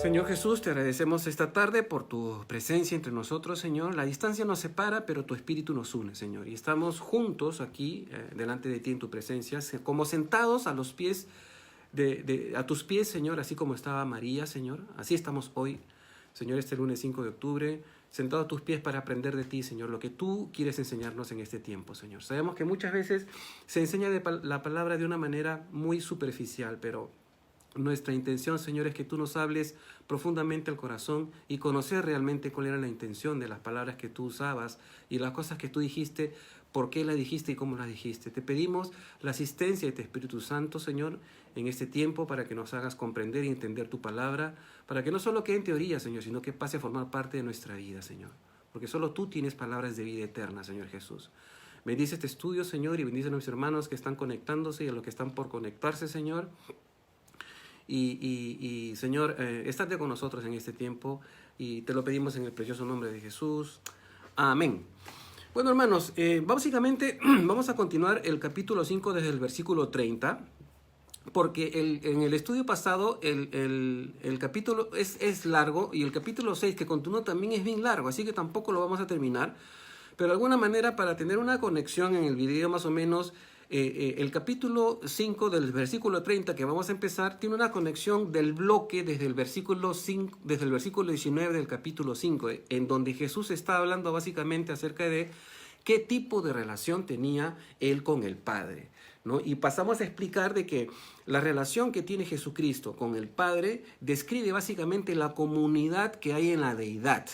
Señor Jesús, te agradecemos esta tarde por tu presencia entre nosotros, Señor. La distancia nos separa, pero tu espíritu nos une, Señor. Y estamos juntos aquí, delante de ti en tu presencia, como sentados a los pies, a tus pies, Señor, así como estaba María, Señor. Así estamos hoy, Señor, este lunes 5 de octubre, sentados a tus pies para aprender de ti, Señor, lo que tú quieres enseñarnos en este tiempo, Señor. Sabemos que muchas veces se enseña la palabra de una manera muy superficial, pero nuestra intención, Señor, es que tú nos hables profundamente al corazón y conocer realmente cuál era la intención de las palabras que tú usabas y las cosas que tú dijiste, por qué las dijiste y cómo las dijiste. Te pedimos la asistencia de tu Espíritu Santo, Señor, en este tiempo para que nos hagas comprender y entender tu palabra, para que no solo quede en teoría, Señor, sino que pase a formar parte de nuestra vida, Señor. Porque solo tú tienes palabras de vida eterna, Señor Jesús. Bendice este estudio, Señor, y bendice a nuestros hermanos que están conectándose y a los que están por conectarse, Señor. Y Señor, estate con nosotros en este tiempo y te lo pedimos en el precioso nombre de Jesús. Amén. Bueno, hermanos, básicamente vamos a continuar el capítulo 5 desde el versículo 30, porque en el estudio pasado el capítulo es largo y el capítulo 6 que continúa también es bien largo, así que tampoco lo vamos a terminar. Pero de alguna manera, para tener una conexión en el video más o menos, el capítulo 5 del versículo 30 que vamos a empezar tiene una conexión del bloque desde el versículo 5, desde el versículo 19 del capítulo 5, en donde Jesús está hablando básicamente acerca de qué tipo de relación tenía él con el Padre, ¿no? Y pasamos a explicar de que la relación que tiene Jesucristo con el Padre describe básicamente la comunidad que hay en la deidad,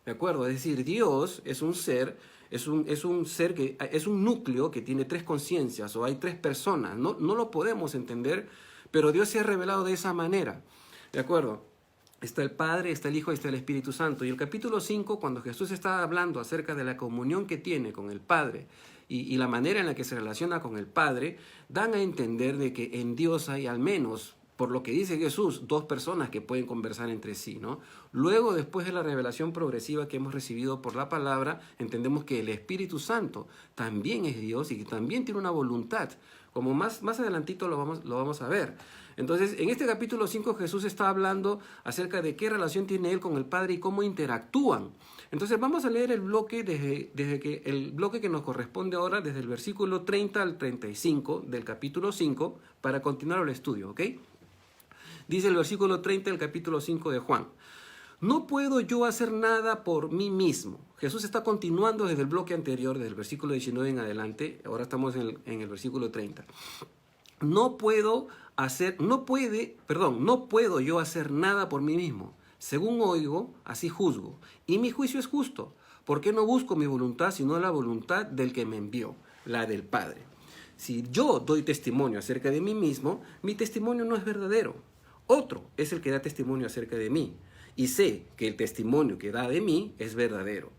¿de acuerdo? Es decir, Dios es un ser. Es un ser que es un núcleo que tiene tres conciencias o hay tres personas. No lo podemos entender, pero Dios se ha revelado de esa manera. ¿De acuerdo? Está el Padre, está el Hijo y está el Espíritu Santo. Y el capítulo 5, cuando Jesús está hablando acerca de la comunión que tiene con el Padre y la manera en la que se relaciona con el Padre, dan a entender de que en Dios hay al menos, por lo que dice Jesús, dos personas que pueden conversar entre sí, ¿no? Luego, después de la revelación progresiva que hemos recibido por la palabra, entendemos que el Espíritu Santo también es Dios y que también tiene una voluntad, como más adelantito lo vamos a ver. Entonces, en este capítulo 5 Jesús está hablando acerca de qué relación tiene Él con el Padre y cómo interactúan. Entonces, vamos a leer el bloque el bloque que nos corresponde ahora, desde el versículo 30 al 35 del capítulo 5, para continuar el estudio, ¿ok? Dice el versículo 30 del capítulo 5 de Juan: no puedo yo hacer nada por mí mismo. Jesús está continuando desde el bloque anterior, desde el versículo 19 en adelante. Ahora estamos en el versículo 30. No puedo yo hacer nada por mí mismo. Según oigo, así juzgo. Y mi juicio es justo, porque no busco mi voluntad, sino la voluntad del que me envió, la del Padre. Si yo doy testimonio acerca de mí mismo, mi testimonio no es verdadero. Otro es el que da testimonio acerca de mí, y sé que el testimonio que da de mí es verdadero.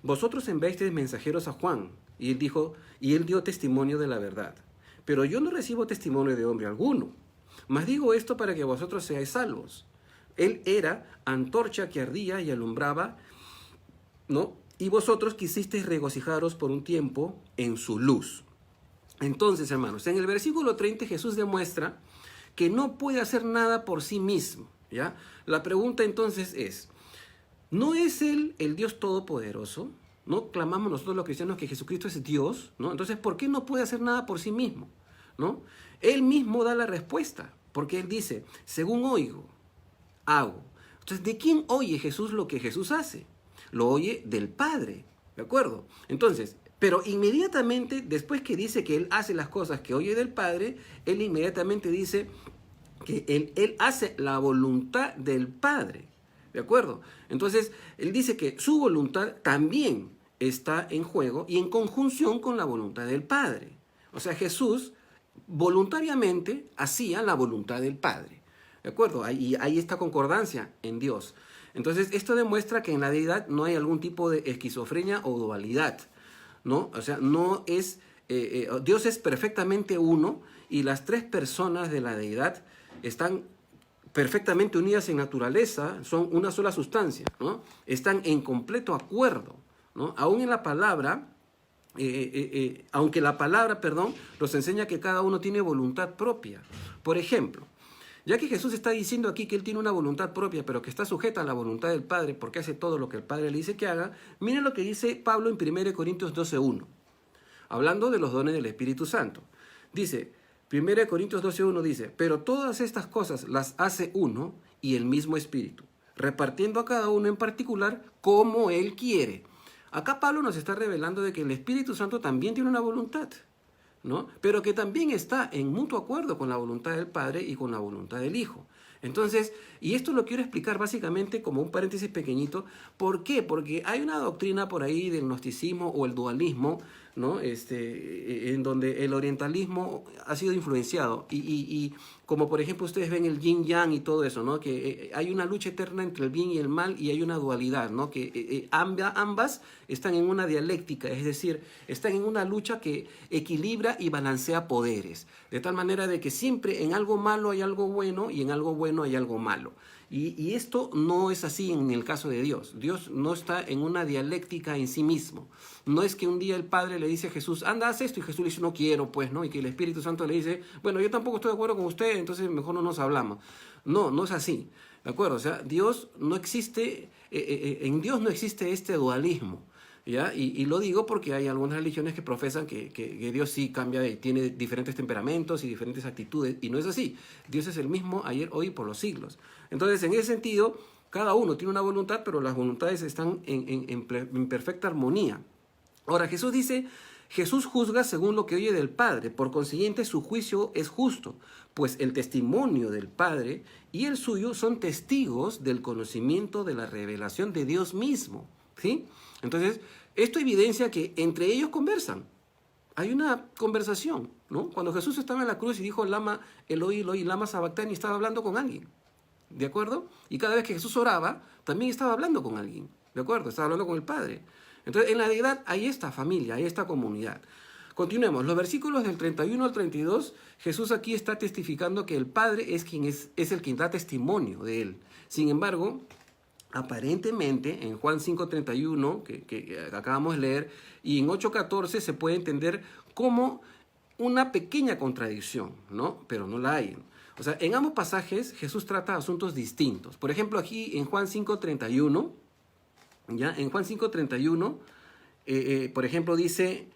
Vosotros enviasteis mensajeros a Juan, y él dio testimonio de la verdad. Pero yo no recibo testimonio de hombre alguno, mas digo esto para que vosotros seáis salvos. Él era antorcha que ardía y alumbraba, ¿no? Y vosotros quisisteis regocijaros por un tiempo en su luz. Entonces, hermanos, en el versículo 30 Jesús demuestra que no puede hacer nada por sí mismo, ¿ya? La pregunta entonces es, ¿no es Él el Dios Todopoderoso? ¿No clamamos nosotros los cristianos que Jesucristo es Dios? ¿No? Entonces, ¿por qué no puede hacer nada por sí mismo? ¿No? Él mismo da la respuesta, porque Él dice, según oigo, hago. Entonces, ¿de quién oye Jesús lo que Jesús hace? Lo oye del Padre, ¿de acuerdo? Entonces, pero inmediatamente, después que dice que Él hace las cosas que oye del Padre, Él inmediatamente dice que Él hace la voluntad del Padre, ¿de acuerdo? Entonces, Él dice que su voluntad también está en juego y en conjunción con la voluntad del Padre. O sea, Jesús voluntariamente hacía la voluntad del Padre, ¿de acuerdo? Hay esta concordancia en Dios. Entonces, esto demuestra que en la deidad no hay algún tipo de esquizofrenia o dualidad, ¿no? O sea, no es, Dios es perfectamente uno y las tres personas de la deidad están perfectamente unidas en naturaleza, son una sola sustancia, ¿no? Están en completo acuerdo, ¿no? Aún en la palabra, aunque la palabra, nos enseña que cada uno tiene voluntad propia. Por ejemplo, Ya que Jesús está diciendo aquí que Él tiene una voluntad propia, pero que está sujeta a la voluntad del Padre porque hace todo lo que el Padre le dice que haga, miren lo que dice Pablo en 1 Corintios 12:1, hablando de los dones del Espíritu Santo. Dice, 1 Corintios 12:1 dice, pero todas estas cosas las hace uno y el mismo Espíritu, repartiendo a cada uno en particular como Él quiere. Acá Pablo nos está revelando de que el Espíritu Santo también tiene una voluntad, ¿no? Pero que también está en mutuo acuerdo con la voluntad del Padre y con la voluntad del Hijo. Entonces, y esto lo quiero explicar básicamente como un paréntesis pequeñito. ¿Por qué? Porque hay una doctrina por ahí del gnosticismo o el dualismo, ¿no? En donde el orientalismo ha sido influenciado. Y como por ejemplo ustedes ven el yin yang y todo eso, ¿no? Que hay una lucha eterna entre el bien y el mal y hay una dualidad, ¿no? Que ambas están en una dialéctica, es decir, están en una lucha que equilibra y balancea poderes. De tal manera de que siempre en algo malo hay algo bueno y en algo bueno hay algo malo. Y esto no es así en el caso de Dios. Dios no está en una dialéctica en sí mismo. No es que un día el Padre le dice a Jesús, anda, haz esto, y Jesús le dice, no quiero, pues, ¿no? Y que el Espíritu Santo le dice, bueno, yo tampoco estoy de acuerdo con usted, entonces mejor no nos hablamos. No, no es así, ¿de acuerdo? O sea, Dios no existe, en Dios no existe este dualismo. ¿Ya? Y lo digo porque hay algunas religiones que profesan que Dios sí cambia y tiene diferentes temperamentos y diferentes actitudes, y no es así. Dios es el mismo ayer, hoy y por los siglos. Entonces, en ese sentido, cada uno tiene una voluntad, pero las voluntades están en perfecta armonía. Ahora, Jesús dice, Jesús juzga según lo que oye del Padre, por consiguiente su juicio es justo, pues el testimonio del Padre y el suyo son testigos del conocimiento de la revelación de Dios mismo, ¿sí? Entonces, esto evidencia que entre ellos conversan. Hay una conversación, ¿no? Cuando Jesús estaba en la cruz y dijo, Lama, Eloi, Eloi, Lama Sabactani, estaba hablando con alguien, ¿de acuerdo? Y cada vez que Jesús oraba, también estaba hablando con alguien, ¿de acuerdo? Estaba hablando con el Padre. Entonces, en la deidad hay esta familia, hay esta comunidad. Continuemos, los versículos del 31 al 32, Jesús aquí está testificando que el Padre es el quien da testimonio de Él. Sin embargo, aparentemente, en Juan 5:31, que acabamos de leer, y en 8:14 se puede entender como una pequeña contradicción, ¿no? Pero no la hay. O sea, en ambos pasajes Jesús trata asuntos distintos. Por ejemplo, aquí en Juan 5:31, ¿ya? En Juan 5:31, por ejemplo, dice,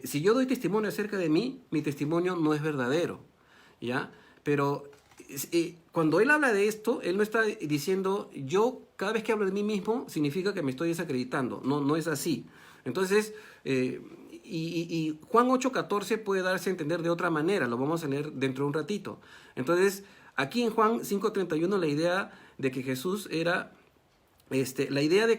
si yo doy testimonio acerca de mí, mi testimonio no es verdadero, ¿ya? Pero cuando él habla de esto, él no está diciendo, yo cada vez que hablo de mí mismo, significa que me estoy desacreditando. No, no es así. Entonces, y Juan 8:14 puede darse a entender de otra manera, lo vamos a leer dentro de un ratito. Entonces, aquí en Juan 5:31 la idea de que Jesús era... la idea de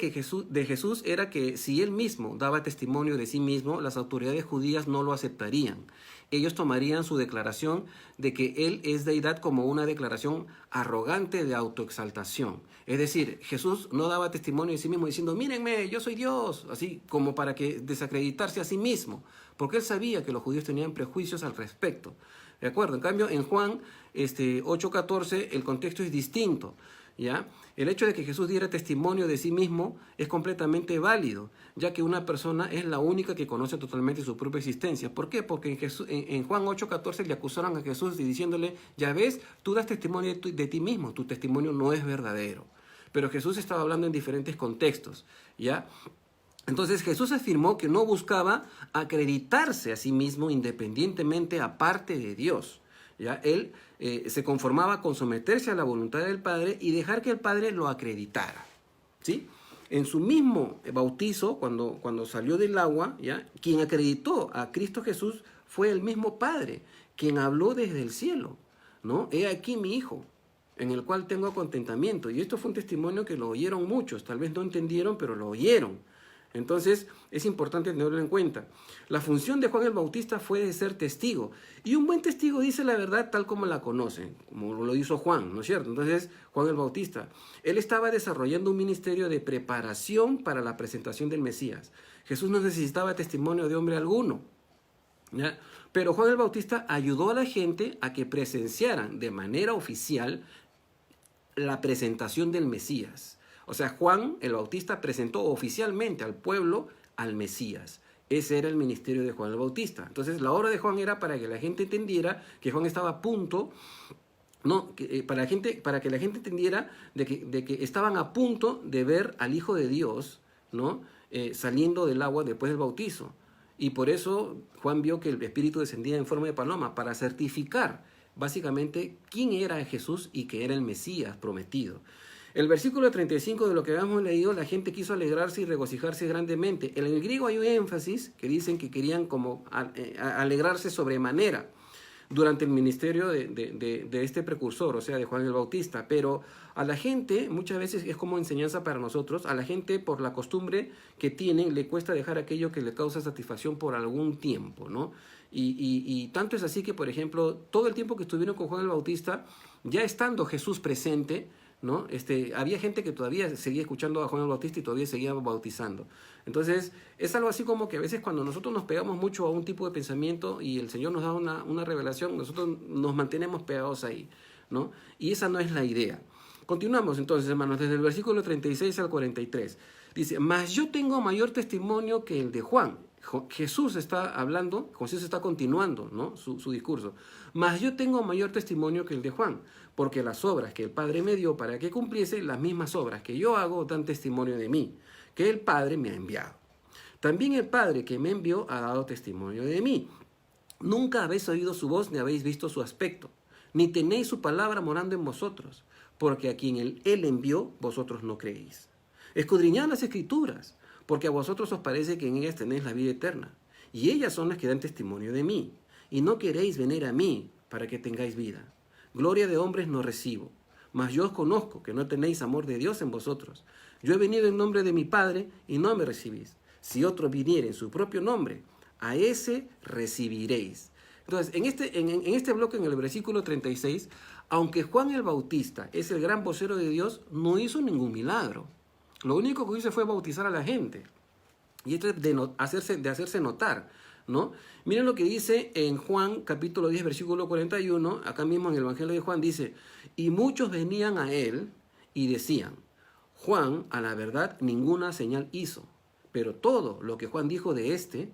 Jesús era que si él mismo daba testimonio de sí mismo, las autoridades judías no lo aceptarían. Ellos tomarían su declaración de que él es deidad como una declaración arrogante de autoexaltación. Es decir, Jesús no daba testimonio de sí mismo diciendo, mírenme, yo soy Dios, así como para que desacreditarse a sí mismo, porque él sabía que los judíos tenían prejuicios al respecto. ¿De acuerdo? En cambio, en Juan 8:14 el contexto es distinto. ¿Ya? El hecho de que Jesús diera testimonio de sí mismo es completamente válido, ya que una persona es la única que conoce totalmente su propia existencia. ¿Por qué? Porque en Juan 8:14 le acusaron a Jesús diciéndole, ya ves, tú das testimonio de ti mismo, tu testimonio no es verdadero. Pero Jesús estaba hablando en diferentes contextos, ¿ya? Entonces Jesús afirmó que no buscaba acreditarse a sí mismo independientemente aparte de Dios. ¿Ya? Él se conformaba con someterse a la voluntad del Padre y dejar que el Padre lo acreditara, ¿sí? En su mismo bautizo, cuando salió del agua, ¿ya? Quien acreditó a Cristo Jesús fue el mismo Padre, quien habló desde el cielo, ¿no? He aquí mi Hijo, en el cual tengo contentamiento. Y esto fue un testimonio que lo oyeron muchos, tal vez no entendieron, pero lo oyeron. Entonces, es importante tenerlo en cuenta. La función de Juan el Bautista fue de ser testigo. Y un buen testigo dice la verdad tal como la conocen, como lo hizo Juan, ¿no es cierto? Entonces, Juan el Bautista, él estaba desarrollando un ministerio de preparación para la presentación del Mesías. Jesús no necesitaba testimonio de hombre alguno, ¿ya? Pero Juan el Bautista ayudó a la gente a que presenciaran de manera oficial la presentación del Mesías. O sea, Juan el Bautista presentó oficialmente al pueblo al Mesías. Ese era el ministerio de Juan el Bautista. Entonces la obra de Juan era para que la gente entendiera que Juan estaba a punto, no, para que la gente entendiera de que estaban a punto de ver al Hijo de Dios, ¿no? Saliendo del agua después del bautizo. Y por eso Juan vio que el Espíritu descendía en forma de paloma, para certificar básicamente quién era Jesús y que era el Mesías prometido. El versículo 35 de lo que habíamos leído, la gente quiso alegrarse y regocijarse grandemente. En el griego hay un énfasis que dicen que querían como alegrarse sobremanera durante el ministerio de este precursor, o sea, de Juan el Bautista. Pero a la gente, muchas veces es como enseñanza para nosotros, a la gente por la costumbre que tienen, le cuesta dejar aquello que le causa satisfacción por algún tiempo, ¿no? Y tanto es así que, por ejemplo, todo el tiempo que estuvieron con Juan el Bautista, ya estando Jesús presente, ¿no? Había gente que todavía seguía escuchando a Juan el Bautista y todavía seguía bautizando. Entonces, es algo así como que a veces cuando nosotros nos pegamos mucho a un tipo de pensamiento y el Señor nos da una revelación, nosotros nos mantenemos pegados ahí, ¿no? Y esa no es la idea. Continuamos entonces, hermanos, desde el versículo 36 al 43. Dice, mas yo tengo mayor testimonio que el de Juan. Jesús está hablando, Jesús está continuando, ¿no? su discurso. Mas yo tengo mayor testimonio que el de Juan, porque las obras que el Padre me dio para que cumpliese, las mismas obras que yo hago dan testimonio de mí, que el Padre me ha enviado. También el Padre que me envió ha dado testimonio de mí. Nunca habéis oído su voz ni habéis visto su aspecto, ni tenéis su palabra morando en vosotros, porque a quien él envió, vosotros no creéis. Escudriñad las Escrituras, porque a vosotros os parece que en ellas tenéis la vida eterna, y ellas son las que dan testimonio de mí, y no queréis venir a mí para que tengáis vida. Gloria de hombres no recibo, mas yo os conozco que no tenéis amor de Dios en vosotros. Yo he venido en nombre de mi Padre, y no me recibís. Si otro viniere en su propio nombre, a ese recibiréis. Entonces, en este bloque, en el versículo 36, aunque Juan el Bautista es el gran vocero de Dios, no hizo ningún milagro. Lo único que hizo fue bautizar a la gente. Y esto es de hacerse notar, ¿no? Miren lo que dice en Juan capítulo 10, versículo 41, acá mismo en el Evangelio de Juan dice, y muchos venían a él y decían, Juan a la verdad ninguna señal hizo, pero todo lo que Juan dijo de este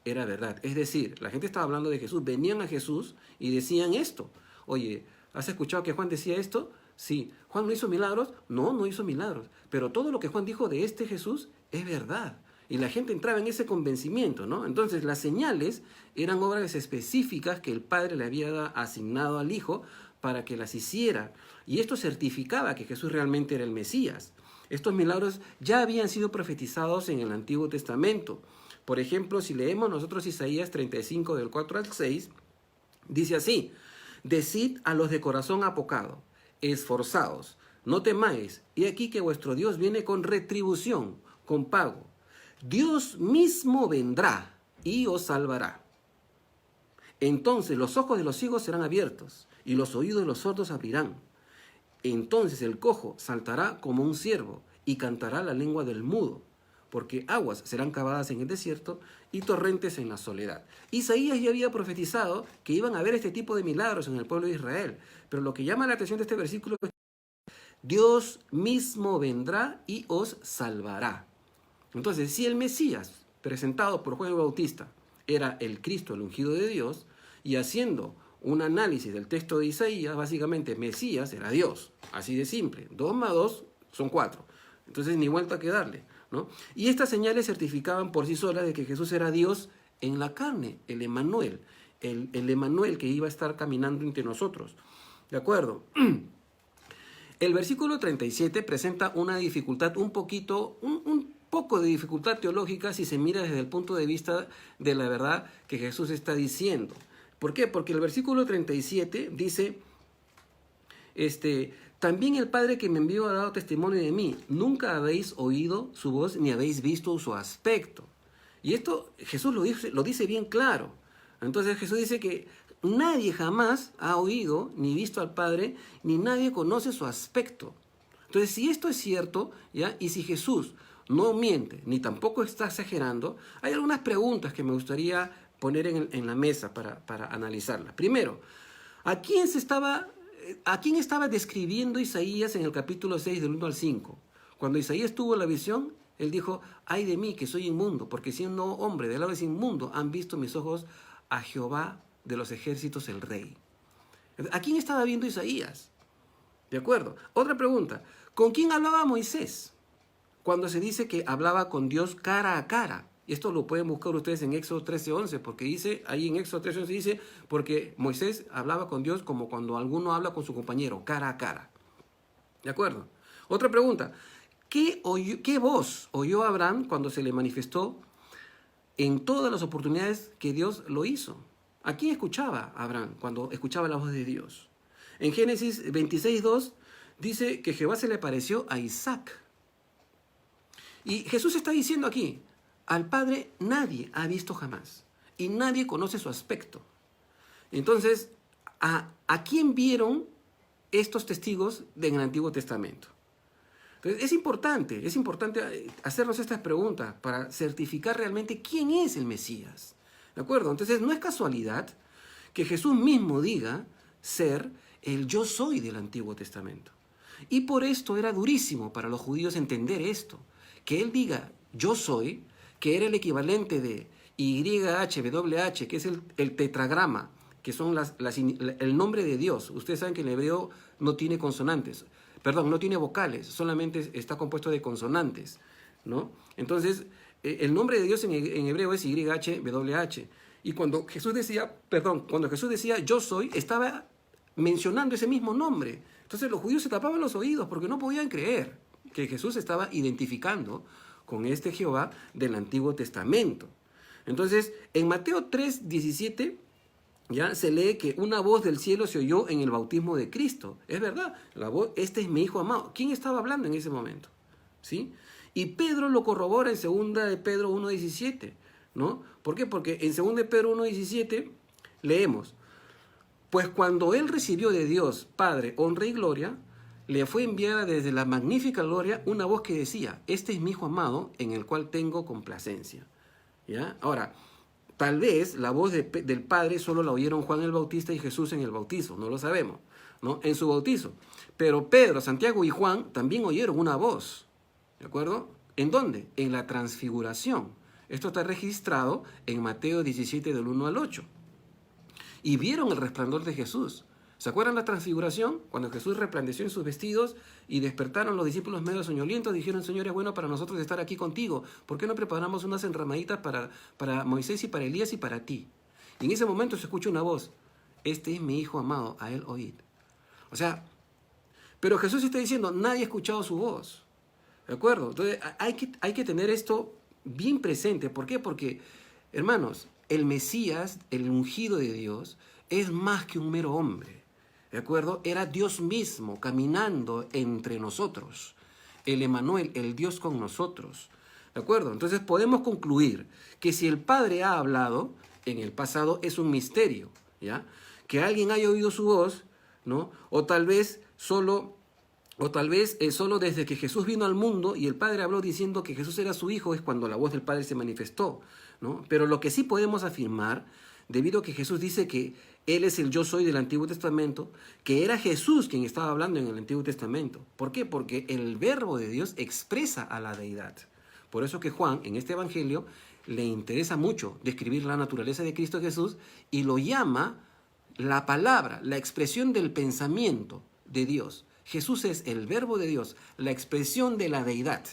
era verdad. Es decir, la gente estaba hablando de Jesús, venían a Jesús y decían esto. Oye, ¿has escuchado que Juan decía esto? Sí. ¿Juan no hizo milagros? No, no hizo milagros. Pero todo lo que Juan dijo de este Jesús es verdad. Y la gente entraba en ese convencimiento, ¿no? Entonces, las señales eran obras específicas que el Padre le había asignado al Hijo para que las hiciera. Y esto certificaba que Jesús realmente era el Mesías. Estos milagros ya habían sido profetizados en el Antiguo Testamento. Por ejemplo, si leemos nosotros Isaías 35, del 4 al 6, dice así, decid a los de corazón apocado, esforzaos, no temáis, y aquí que vuestro Dios viene con retribución, con pago. Dios mismo vendrá y os salvará. Entonces los ojos de los ciegos serán abiertos, y los oídos de los sordos abrirán. Entonces el cojo saltará como un ciervo, y cantará la lengua del mudo, porque aguas serán cavadas en el desierto y torrentes en la soledad. Isaías ya había profetizado que iban a haber este tipo de milagros en el pueblo de Israel, pero lo que llama la atención de este versículo es Dios mismo vendrá y os salvará. Entonces, si el Mesías, presentado por Juan el Bautista, era el Cristo, el ungido de Dios, y haciendo un análisis del texto de Isaías, básicamente Mesías era Dios, así de simple. 2 más 2 son 4. Entonces, ni vuelta que darle, ¿no? Y estas señales certificaban por sí solas de que Jesús era Dios en la carne, el Emmanuel, el Emmanuel que iba a estar caminando entre nosotros. ¿De acuerdo? El versículo 37 presenta una dificultad un poco de dificultad teológica si se mira desde el punto de vista de la verdad que Jesús está diciendo. ¿Por qué? Porque el versículo 37 dice, también el Padre que me envió ha dado testimonio de mí. Nunca habéis oído su voz ni habéis visto su aspecto. Y esto Jesús lo dice bien claro. Entonces Jesús dice que nadie jamás ha oído ni visto al Padre, ni nadie conoce su aspecto. Entonces, si esto es cierto, ¿ya? Y si Jesús no miente, ni tampoco está exagerando, hay algunas preguntas que me gustaría poner en la mesa para analizarlas. Primero, ¿a quién estaba describiendo Isaías en el capítulo 6 del 1 al 5? Cuando Isaías tuvo la visión, Él dijo, ay de mí que soy inmundo, porque siendo hombre del lado es inmundo, han visto mis ojos a Jehová de los ejércitos, el Rey. ¿A quién estaba viendo Isaías? ¿De acuerdo? Otra pregunta, ¿con quién hablaba Moisés? Cuando se dice que hablaba con Dios cara a cara. Y esto lo pueden buscar ustedes en Éxodo 13:11, porque dice, ahí en Éxodo 13:11 dice, porque Moisés hablaba con Dios como cuando alguno habla con su compañero, cara a cara. ¿De acuerdo? Otra pregunta, ¿qué voz oyó Abraham cuando se le manifestó en todas las oportunidades que Dios lo hizo? ¿A quién escuchaba Abraham cuando escuchaba la voz de Dios? En Génesis 26:2 dice que Jehová se le apareció a Isaac. Y Jesús está diciendo aquí, al Padre nadie ha visto jamás y nadie conoce su aspecto. Entonces, ¿a quién vieron estos testigos del Antiguo Testamento? Entonces, es importante hacernos estas preguntas para certificar realmente quién es el Mesías. ¿De acuerdo? Entonces, no es casualidad que Jesús mismo diga ser el yo soy del Antiguo Testamento. Y por esto era durísimo para los judíos entender esto. Que él diga yo soy, que era el equivalente de YHWH, que es el tetragrama, que son el nombre de Dios. Ustedes saben que en hebreo no tiene consonantes, no tiene vocales, solamente está compuesto de consonantes, ¿no? Entonces, el nombre de Dios en hebreo es YHWH. Y cuando Jesús decía yo soy, estaba mencionando ese mismo nombre. Entonces los judíos se tapaban los oídos porque no podían creer que Jesús estaba identificando con este Jehová del Antiguo Testamento. Entonces, en Mateo 3:17 ya se lee que una voz del cielo se oyó en el bautismo de Cristo. Es verdad, la voz, este es mi Hijo amado. ¿Quién estaba hablando en ese momento? ¿Sí? Y Pedro lo corrobora en 2 de Pedro 1:17, ¿no? ¿Por qué? Porque en 2 de Pedro 1:17 leemos, pues cuando él recibió de Dios, Padre, honra y gloria, le fue enviada desde la magnífica gloria una voz que decía, este es mi Hijo amado en el cual tengo complacencia. ¿Ya? Ahora, tal vez la voz del Padre solo la oyeron Juan el Bautista y Jesús en el bautizo, no lo sabemos, ¿no? En su bautizo. Pero Pedro, Santiago y Juan también oyeron una voz, ¿de acuerdo? ¿En dónde? En la transfiguración. Esto está registrado en Mateo 17 del 1 al 8. Y vieron el resplandor de Jesús. ¿Se acuerdan la transfiguración? Cuando Jesús resplandeció en sus vestidos y despertaron los discípulos medio soñolientos, dijeron, Señor, es bueno para nosotros estar aquí contigo. ¿Por qué no preparamos unas enramaditas para Moisés y para Elías y para ti? Y en ese momento se escucha una voz, este es mi Hijo amado, a él oíd. O sea, pero Jesús está diciendo, nadie ha escuchado su voz. ¿De acuerdo? Entonces hay que tener esto bien presente. ¿Por qué? Porque, hermanos, el Mesías, el ungido de Dios, es más que un mero hombre. ¿De acuerdo? Era Dios mismo caminando entre nosotros. El Emmanuel, el Dios con nosotros. ¿De acuerdo? Entonces podemos concluir que si el Padre ha hablado en el pasado es un misterio, ¿ya? Que alguien haya oído su voz, ¿no? O tal vez solo desde que Jesús vino al mundo y el Padre habló diciendo que Jesús era su Hijo es cuando la voz del Padre se manifestó, ¿no? Pero lo que sí podemos afirmar, debido a que Jesús dice que Él es el yo soy del Antiguo Testamento, que era Jesús quien estaba hablando en el Antiguo Testamento. ¿Por qué? Porque el verbo de Dios expresa a la deidad. Por eso que Juan, en este evangelio, le interesa mucho describir la naturaleza de Cristo Jesús y lo llama la palabra, la expresión del pensamiento de Dios. Jesús es el verbo de Dios, la expresión de la deidad.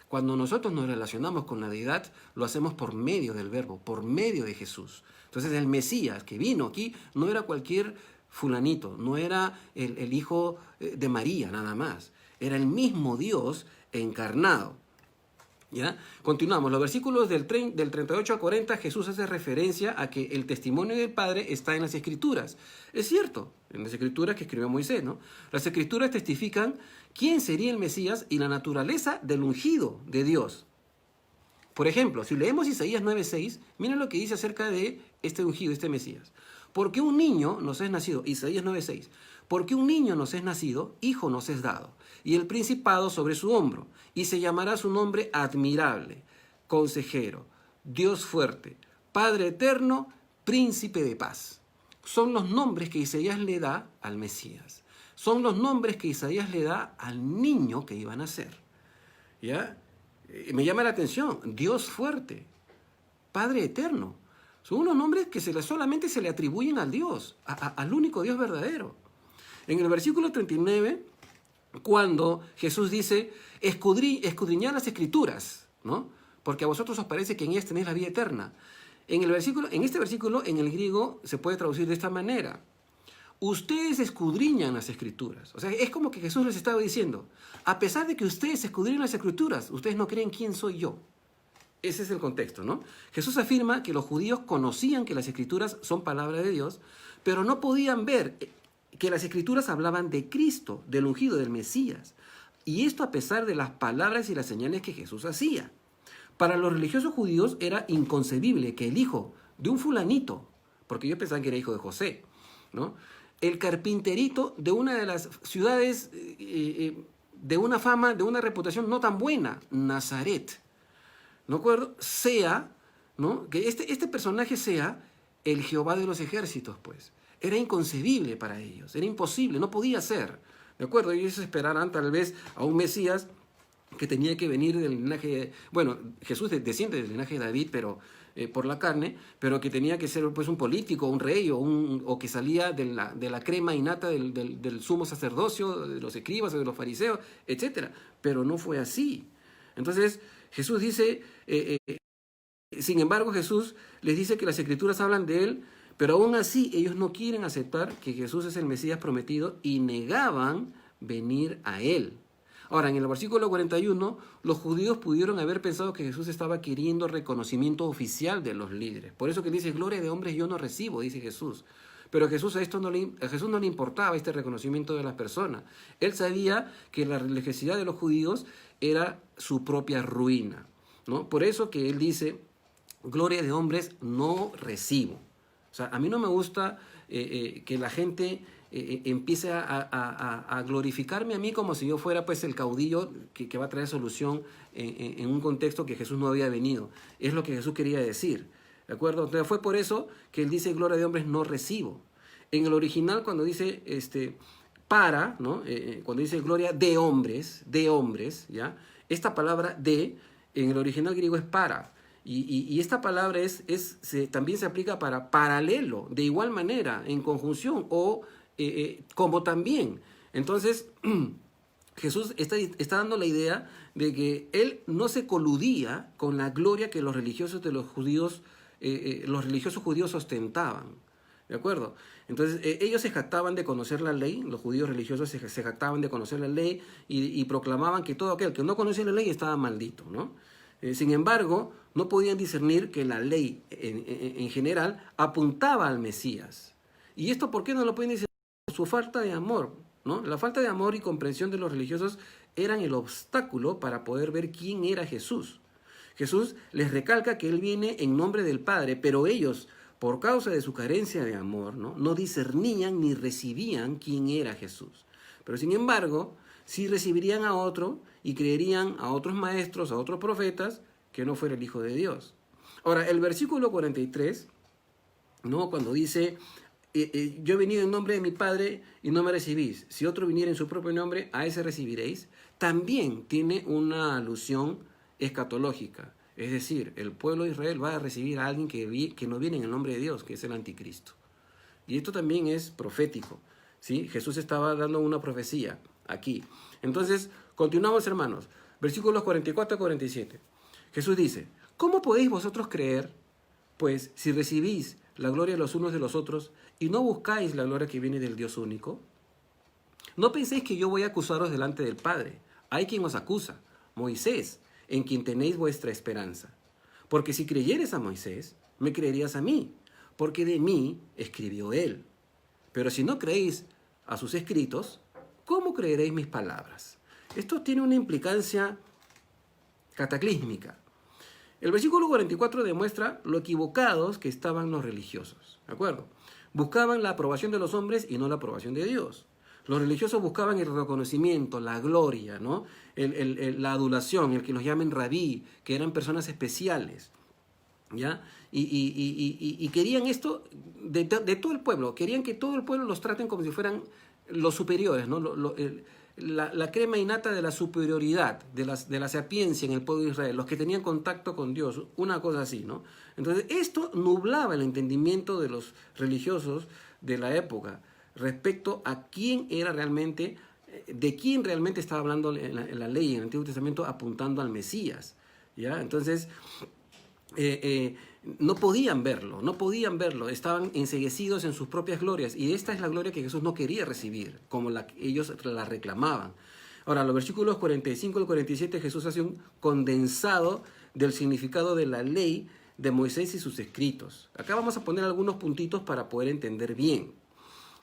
Cuando nosotros nos relacionamos con la deidad, lo hacemos por medio del verbo, por medio de Jesús. Entonces el Mesías que vino aquí no era cualquier fulanito, no era el hijo de María nada más, era el mismo Dios encarnado. ¿Ya? Continuamos, los versículos del 38 al 40, Jesús hace referencia a que el testimonio del Padre está en las Escrituras. Es cierto, en las Escrituras que escribió Moisés, ¿no? Las Escrituras testifican quién sería el Mesías y la naturaleza del ungido de Dios. Por ejemplo, si leemos Isaías 9:6, miren lo que dice acerca de este ungido, este Mesías. Porque un niño nos es nacido, Isaías 9:6, porque un niño nos es nacido, hijo nos es dado, y el principado sobre su hombro, y se llamará su nombre admirable, consejero, Dios fuerte, Padre eterno, príncipe de paz. Son los nombres que Isaías le da al Mesías. Son los nombres que Isaías le da al niño que iba a nacer. ¿Ya? Me llama la atención, Dios fuerte, Padre eterno. Son unos nombres que solamente se le atribuyen al Dios, al único Dios verdadero. En el versículo 39, cuando Jesús dice, escudriñad las Escrituras, ¿no? Porque a vosotros os parece que en ellas tenéis la vida eterna. En este versículo, en el griego, se puede traducir de esta manera. Ustedes escudriñan las Escrituras. O sea, es como que Jesús les estaba diciendo, a pesar de que ustedes escudriñan las Escrituras, ustedes no creen quién soy yo. Ese es el contexto, ¿no? Jesús afirma que los judíos conocían que las Escrituras son palabra de Dios, pero no podían ver que las Escrituras hablaban de Cristo, del ungido, del Mesías. Y esto a pesar de las palabras y las señales que Jesús hacía. Para los religiosos judíos era inconcebible que el hijo de un fulanito, porque ellos pensaban que era hijo de José, ¿no? El carpinterito de una de las ciudades de una fama, de una reputación no tan buena, Nazaret, ¿no acuerdo? Sea, ¿no? Que este personaje sea el Jehová de los ejércitos, pues. Era inconcebible para ellos, era imposible, no podía ser, ¿de acuerdo? Ellos esperaran tal vez a un Mesías que tenía que venir del linaje, bueno, Jesús desciende del linaje de David, pero por la carne, pero que tenía que ser pues un político, un rey, o que salía de la crema innata del sumo sacerdocio, de los escribas o de los fariseos, etc. Pero no fue así. Entonces, Jesús dice, sin embargo, Jesús les dice que las Escrituras hablan de él, pero aún así ellos no quieren aceptar que Jesús es el Mesías prometido y negaban venir a él. Ahora, en el versículo 41, los judíos pudieron haber pensado que Jesús estaba queriendo reconocimiento oficial de los líderes. Por eso que dice, gloria de hombres yo no recibo, dice Jesús. Pero a Jesús no le importaba este reconocimiento de las personas. Él sabía que la religiosidad de los judíos era su propia ruina, ¿no? Por eso que él dice, gloria de hombres no recibo. O sea, a mí no me gusta que la gente empiece a glorificarme a mí como si yo fuera pues el caudillo que va a traer solución en un contexto que Jesús no había venido. Es lo que Jesús quería decir, ¿de acuerdo? Entonces fue por eso que él dice gloria de hombres no recibo. En el original cuando dice ¿no? Cuando dice gloria de hombres, ¿ya? Esta palabra de en el original griego es para. Y esta palabra también se aplica para paralelo, de igual manera, en conjunción o como también. Entonces, Jesús está dando la idea de que él no se coludía con la gloria que los religiosos judíos ostentaban. ¿De acuerdo? Entonces, ellos se jactaban de conocer la ley, los judíos religiosos se jactaban de conocer la ley y proclamaban que todo aquel que no conocía la ley estaba maldito, ¿no? Sin embargo, no podían discernir que la ley en general apuntaba al Mesías. ¿Y esto por qué no lo pueden discernir? Su falta de amor, ¿no? La falta de amor y comprensión de los religiosos eran el obstáculo para poder ver quién era Jesús. Jesús les recalca que él viene en nombre del Padre, pero ellos, por causa de su carencia de amor, no discernían ni recibían quién era Jesús. Pero sin embargo, sí recibirían a otro y creerían a otros maestros, a otros profetas, que no fuera el Hijo de Dios. Ahora, el versículo 43, ¿no? Cuando dice, yo he venido en nombre de mi Padre y no me recibís. Si otro viniera en su propio nombre, a ese recibiréis. También tiene una alusión escatológica. Es decir, el pueblo de Israel va a recibir a alguien que no viene en el nombre de Dios, que es el anticristo. Y esto también es profético, ¿sí? Jesús estaba dando una profecía aquí. Entonces, continuamos, hermanos. Versículos 44 a 47. Jesús dice, ¿cómo podéis vosotros creer, pues, si recibís la gloria de los unos de los otros y no buscáis la gloria que viene del Dios único? No penséis que yo voy a acusaros delante del Padre. Hay quien os acusa, Moisés, en quien tenéis vuestra esperanza. Porque si creyeres a Moisés, me creerías a mí, porque de mí escribió él. Pero si no creéis a sus escritos, ¿cómo creeréis mis palabras? Esto tiene una implicancia cataclísmica. El versículo 44 demuestra lo equivocados que estaban los religiosos, ¿de acuerdo? Buscaban la aprobación de los hombres y no la aprobación de Dios. Los religiosos buscaban el reconocimiento, la gloria, ¿no? La adulación, el que los llamen rabí, que eran personas especiales, ¿ya? Y querían esto de todo el pueblo, querían que todo el pueblo los traten como si fueran los superiores, ¿no? la crema innata de la superioridad, de la sapiencia en el pueblo de Israel, los que tenían contacto con Dios, una cosa así, ¿no? Entonces, esto nublaba el entendimiento de los religiosos de la época respecto a quién era realmente, de quién realmente estaba hablando en la ley, en el Antiguo Testamento, apuntando al Mesías, ¿ya? Entonces, no podían verlo, estaban enceguecidos en sus propias glorias, y esta es la gloria que Jesús no quería recibir, como ellos la reclamaban. Ahora, los versículos 45 al 47, Jesús hace un condensado del significado de la ley de Moisés y sus escritos. Acá vamos a poner algunos puntitos para poder entender bien,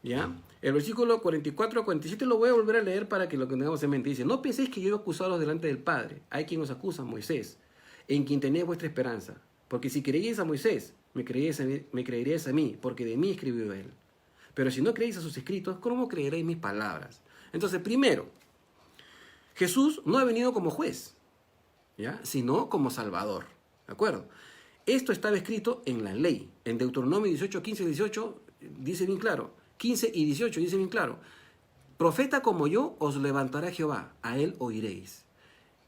¿ya? El versículo 44 al 47 lo voy a volver a leer para que lo tengamos en mente. Dice: no penséis que yo he acusado delante del Padre. Hay quien os acusa, Moisés, en quien tenéis vuestra esperanza. Porque si creéis a Moisés, me creeréis a mí, porque de mí escribió él. Pero si no creéis a sus escritos, ¿cómo creeréis mis palabras? Entonces, primero, Jesús no ha venido como juez, ¿ya?, sino como Salvador, ¿de acuerdo? Esto estaba escrito en la ley. En Deuteronomio 18, 15 y 18 dice bien claro, 15 y 18 dice bien claro: profeta como yo os levantará Jehová, a él oiréis.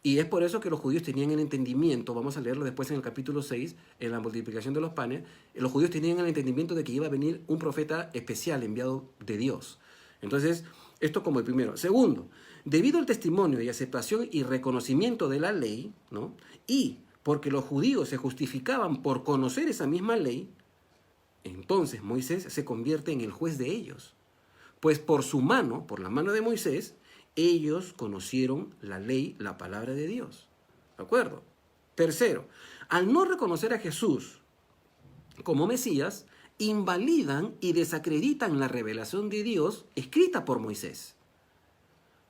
Y es por eso que los judíos tenían el entendimiento, vamos a leerlo después en el capítulo 6, en la multiplicación de los panes, los judíos tenían el entendimiento de que iba a venir un profeta especial enviado de Dios. Entonces, esto como el primero. Segundo, debido al testimonio y aceptación y reconocimiento de la ley, ¿no?, y porque los judíos se justificaban por conocer esa misma ley, entonces Moisés se convierte en el juez de ellos. Pues por su mano, por la mano de Moisés, ellos conocieron la ley, la palabra de Dios. ¿De acuerdo? Tercero, al no reconocer a Jesús como Mesías, invalidan y desacreditan la revelación de Dios escrita por Moisés,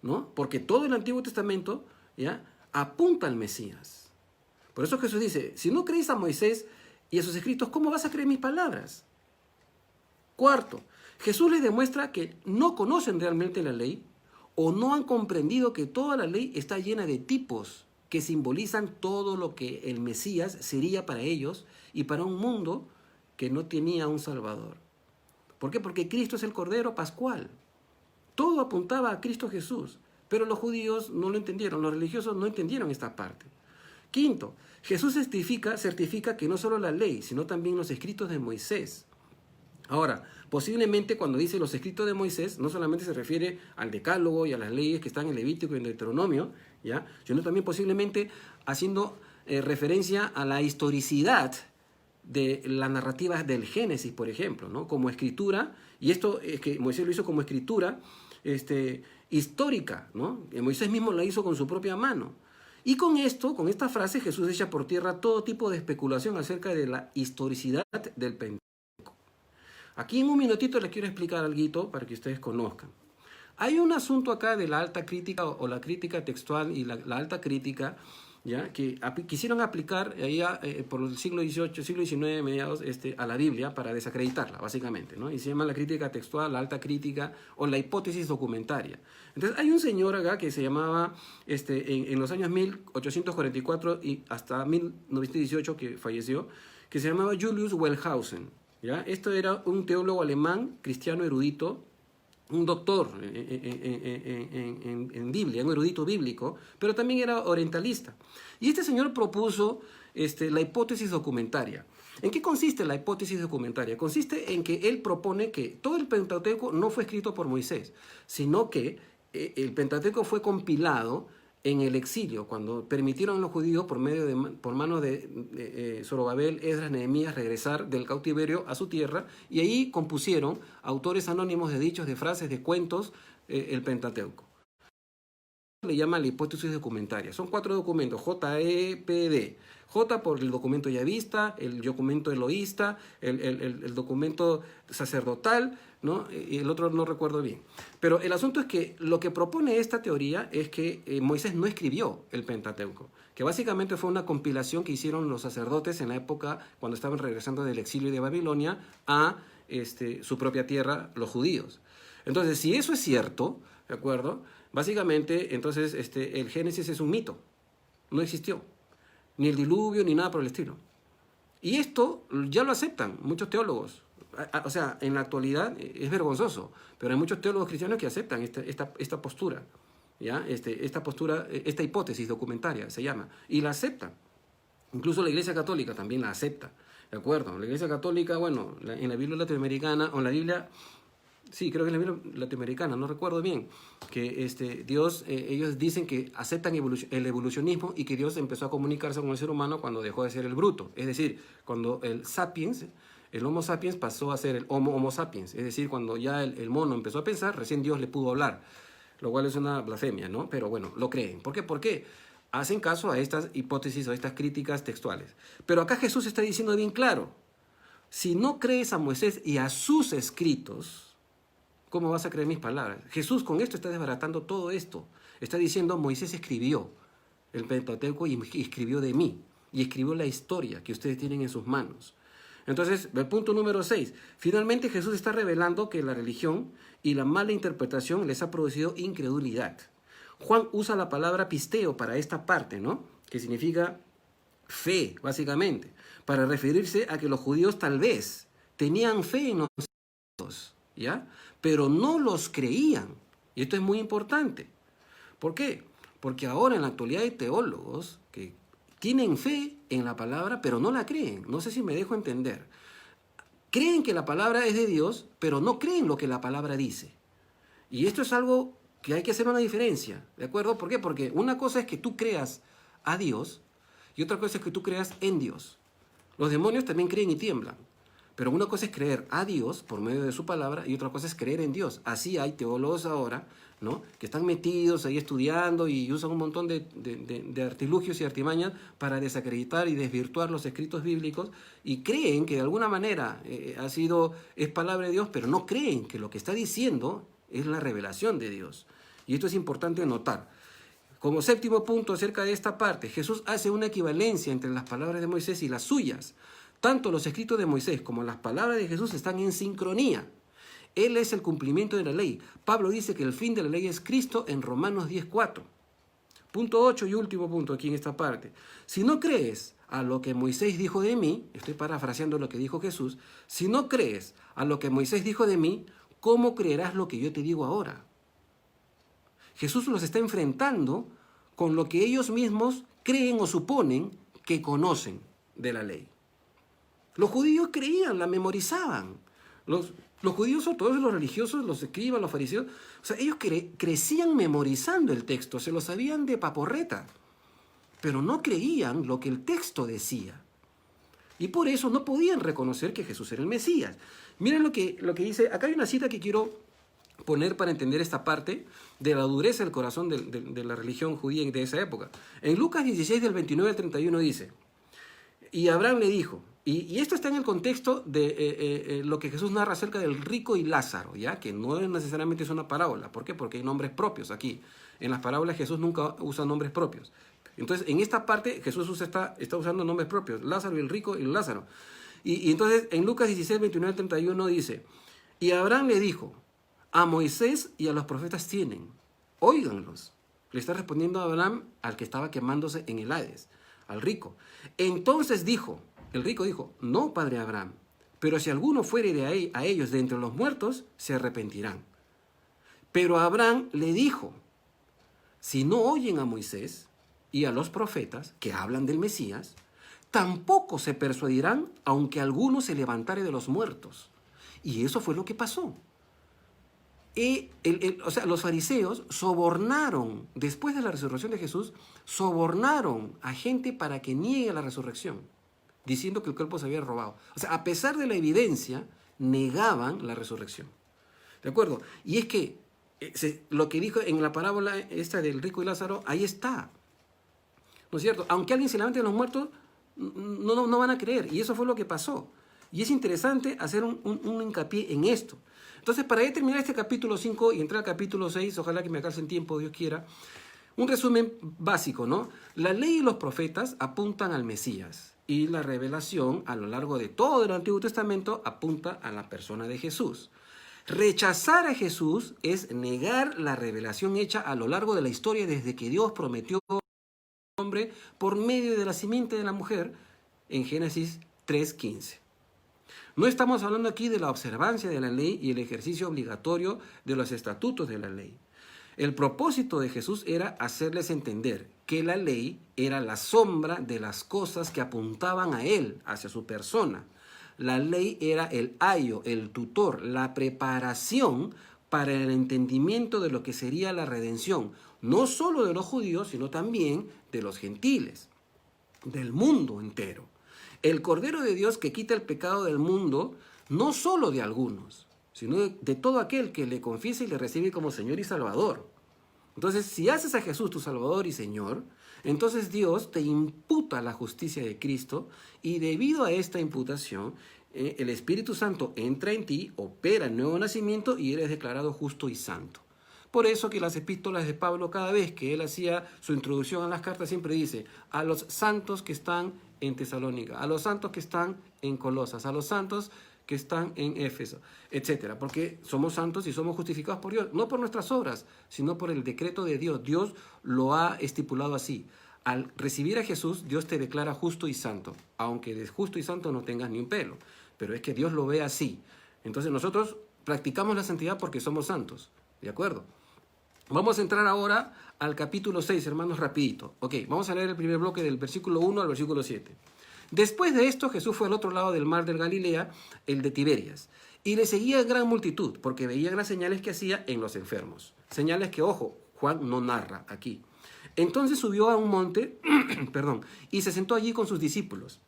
¿no? Porque todo el Antiguo Testamento, ¿ya?, apunta al Mesías. Por eso Jesús dice: si no creéis a Moisés y a sus escritos, ¿cómo vas a creer mis palabras? Cuarto, Jesús les demuestra que no conocen realmente la ley, o no han comprendido que toda la ley está llena de tipos que simbolizan todo lo que el Mesías sería para ellos y para un mundo que no tenía un Salvador. ¿Por qué? Porque Cristo es el Cordero Pascual. Todo apuntaba a Cristo Jesús, pero los judíos no lo entendieron, los religiosos no entendieron esta parte. Quinto, Jesús certifica que no solo la ley, sino también los escritos de Moisés. Ahora, posiblemente cuando dice los escritos de Moisés, no solamente se refiere al Decálogo y a las leyes que están en Levítico y en Deuteronomio, ¿ya?, sino también posiblemente haciendo referencia a la historicidad de la narrativa del Génesis, por ejemplo, ¿no?, como escritura, y esto es que Moisés lo hizo como escritura histórica, ¿no? Moisés mismo la hizo con su propia mano. Y con esto, con esta frase, Jesús echa por tierra todo tipo de especulación acerca de la historicidad del Pentateuco. Aquí en un minutito les quiero explicar algo para que ustedes conozcan. Hay un asunto acá de la alta crítica o la crítica textual y la alta crítica, ¿ya?, que quisieron aplicar allá, por el siglo XVIII, siglo XIX, mediados, a la Biblia para desacreditarla, básicamente, ¿no? Y se llama la crítica textual, la alta crítica o la hipótesis documentaria. Entonces hay un señor acá que se llamaba, en los años 1844 y hasta 1918, que falleció, que se llamaba Julius Wellhausen, ¿ya? Esto era un teólogo alemán, cristiano erudito, un doctor en Biblia, un erudito bíblico, pero también era orientalista. Y este señor propuso la hipótesis documentaria. ¿En qué consiste la hipótesis documentaria? Consiste en que él propone que todo el Pentateuco no fue escrito por Moisés, sino que el Pentateuco fue compilado en el exilio, cuando permitieron a los judíos por mano de Zorobabel, Esdras, Nehemías regresar del cautiverio a su tierra, y ahí compusieron autores anónimos de dichos, de frases, de cuentos, el Pentateuco. Le llama la hipótesis documentaria. Son 4 documentos, JEPD. J por el documento yavista, el documento eloísta, el documento sacerdotal, ¿no?, y el otro no recuerdo bien. Pero el asunto es que lo que propone esta teoría es que Moisés no escribió el Pentateuco, que básicamente fue una compilación que hicieron los sacerdotes en la época cuando estaban regresando del exilio de Babilonia a su propia tierra, los judíos. Entonces, si eso es cierto, ¿de acuerdo?, básicamente, entonces, el Génesis es un mito, no existió, ni el diluvio, ni nada por el estilo. Y esto ya lo aceptan muchos teólogos. O sea, en la actualidad es vergonzoso, pero hay muchos teólogos cristianos que aceptan esta postura, ¿ya? Esta postura, esta hipótesis documentaria se llama, y la acepta. Incluso la Iglesia Católica también la acepta, ¿de acuerdo? La Iglesia Católica, bueno, en la Biblia latinoamericana, o en la Biblia, sí, creo que en la Biblia latinoamericana, no recuerdo bien, que Dios, ellos dicen que aceptan el evolucionismo y que Dios empezó a comunicarse con el ser humano cuando dejó de ser el bruto. Es decir, cuando el sapiens, el Homo sapiens pasó a ser el Homo sapiens. Es decir, cuando ya el mono empezó a pensar, recién Dios le pudo hablar. Lo cual es una blasfemia, ¿no? Pero bueno, lo creen. ¿Por qué? Porque hacen caso a estas hipótesis o a estas críticas textuales. Pero acá Jesús está diciendo bien claro, si no crees a Moisés y a sus escritos, ¿cómo vas a creer mis palabras? Jesús con esto está desbaratando todo esto. Está diciendo, Moisés escribió el Pentateuco y escribió de mí. Y escribió la historia que ustedes tienen en sus manos. Entonces, el punto número 6. Finalmente Jesús está revelando que la religión y la mala interpretación les ha producido incredulidad. Juan usa la palabra pisteo para esta parte, ¿no? Que significa fe, básicamente, para referirse a que los judíos tal vez tenían fe en los santos, ¿ya? Pero no los creían. Y esto es muy importante. ¿Por qué? Porque ahora en la actualidad hay teólogos que tienen fe en la palabra, pero no la creen. No sé si me dejo entender. Creen que la palabra es de Dios, pero no creen lo que la palabra dice. Y esto es algo que hay que hacer una diferencia, ¿de acuerdo? ¿Por qué? Porque una cosa es que tú creas a Dios y otra cosa es que tú creas en Dios. Los demonios también creen y tiemblan. Pero una cosa es creer a Dios por medio de su palabra y otra cosa es creer en Dios. Así hay teólogos ahora, ¿no? Que están metidos ahí estudiando y usan un montón de artilugios y artimañas para desacreditar y desvirtuar los escritos bíblicos y creen que de alguna manera es palabra de Dios, pero no creen que lo que está diciendo es la revelación de Dios. Y esto es importante notar. Como séptimo punto acerca de esta parte, Jesús hace una equivalencia entre las palabras de Moisés y las suyas. Tanto los escritos de Moisés como las palabras de Jesús están en sincronía. Él es el cumplimiento de la ley. Pablo dice que el fin de la ley es Cristo en Romanos 10:4. Punto 8 y último punto aquí en esta parte. Si no crees a lo que Moisés dijo de mí, estoy parafraseando lo que dijo Jesús, si no crees a lo que Moisés dijo de mí, ¿cómo creerás lo que yo te digo ahora? Jesús los está enfrentando con lo que ellos mismos creen o suponen que conocen de la ley. Los judíos creían, la memorizaban. Los judíos ortodoxos, los religiosos, los escribas, los fariseos, o sea, ellos crecían memorizando el texto, se lo sabían de paporreta, pero no creían lo que el texto decía. Y por eso no podían reconocer que Jesús era el Mesías. Miren lo que dice, acá hay una cita que quiero poner para entender esta parte de la dureza del corazón de la religión judía de esa época. En Lucas 16, del 29 al 31 dice, y Abraham le dijo, y esto está en el contexto de lo que Jesús narra acerca del rico y Lázaro, ¿ya? Que no necesariamente es una parábola. ¿Por qué? Porque hay nombres propios aquí. En las parábolas Jesús nunca usa nombres propios. Entonces, en esta parte Jesús está usando nombres propios, Lázaro y el rico y Lázaro. Y entonces, en Lucas 16, 29 al 31 dice, y Abraham le dijo, a Moisés y a los profetas tienen, óiganlos. Le está respondiendo a Abraham al que estaba quemándose en el Hades, al rico. Entonces el rico dijo, no, padre Abraham, pero si alguno fuere a ellos de entre los muertos, se arrepentirán. Pero Abraham le dijo, si no oyen a Moisés y a los profetas que hablan del Mesías, tampoco se persuadirán aunque alguno se levantare de los muertos. Y eso fue lo que pasó. O sea, los fariseos sobornaron, después de la resurrección de Jesús, sobornaron a gente para que niegue la resurrección, diciendo que el cuerpo se había robado. O sea, a pesar de la evidencia, negaban la resurrección. ¿De acuerdo? Y es que lo que dijo en la parábola esta del rico y Lázaro, ahí está. ¿No es cierto? Aunque alguien se levante de los muertos, no van a creer. Y eso fue lo que pasó. Y es interesante hacer un hincapié en esto. Entonces, para ya terminar este capítulo 5 y entrar al capítulo 6, ojalá que me alcance el tiempo, Dios quiera, un resumen básico, ¿no? La ley y los profetas apuntan al Mesías y la revelación a lo largo de todo el Antiguo Testamento apunta a la persona de Jesús. Rechazar a Jesús es negar la revelación hecha a lo largo de la historia desde que Dios prometió al hombre por medio de la simiente de la mujer en Génesis 3:15. No estamos hablando aquí de la observancia de la ley y el ejercicio obligatorio de los estatutos de la ley. El propósito de Jesús era hacerles entender que la ley era la sombra de las cosas que apuntaban a Él, hacia su persona. La ley era el ayo, el tutor, la preparación para el entendimiento de lo que sería la redención, no solo de los judíos, sino también de los gentiles, del mundo entero. El Cordero de Dios que quita el pecado del mundo, no solo de algunos, sino de todo aquel que le confiese y le recibe como Señor y Salvador. Entonces, si haces a Jesús tu Salvador y Señor, entonces Dios te imputa la justicia de Cristo y debido a esta imputación, el Espíritu Santo entra en ti, opera el nuevo nacimiento y eres declarado justo y santo. Por eso que las epístolas de Pablo, cada vez que él hacía su introducción a las cartas, siempre dice a los santos que están en Tesalónica, a los santos que están en Colosas, a los santos que están en Éfeso, etcétera, porque somos santos y somos justificados por Dios, no por nuestras obras, sino por el decreto de Dios. Dios lo ha estipulado así. Al recibir a Jesús, Dios te declara justo y santo, aunque de justo y santo no tengas ni un pelo, pero es que Dios lo ve así. Entonces nosotros practicamos la santidad porque somos santos, ¿de acuerdo? Vamos a entrar ahora al capítulo 6, hermanos, rapidito. Ok, vamos a leer el primer bloque del versículo 1 al versículo 7. Después de esto, Jesús fue al otro lado del mar del Galilea, el de Tiberias, y le seguía gran multitud, porque veían las señales que hacía en los enfermos. Señales que, ojo, Juan no narra aquí. Entonces subió a un monte, perdón, y se sentó allí con sus discípulos.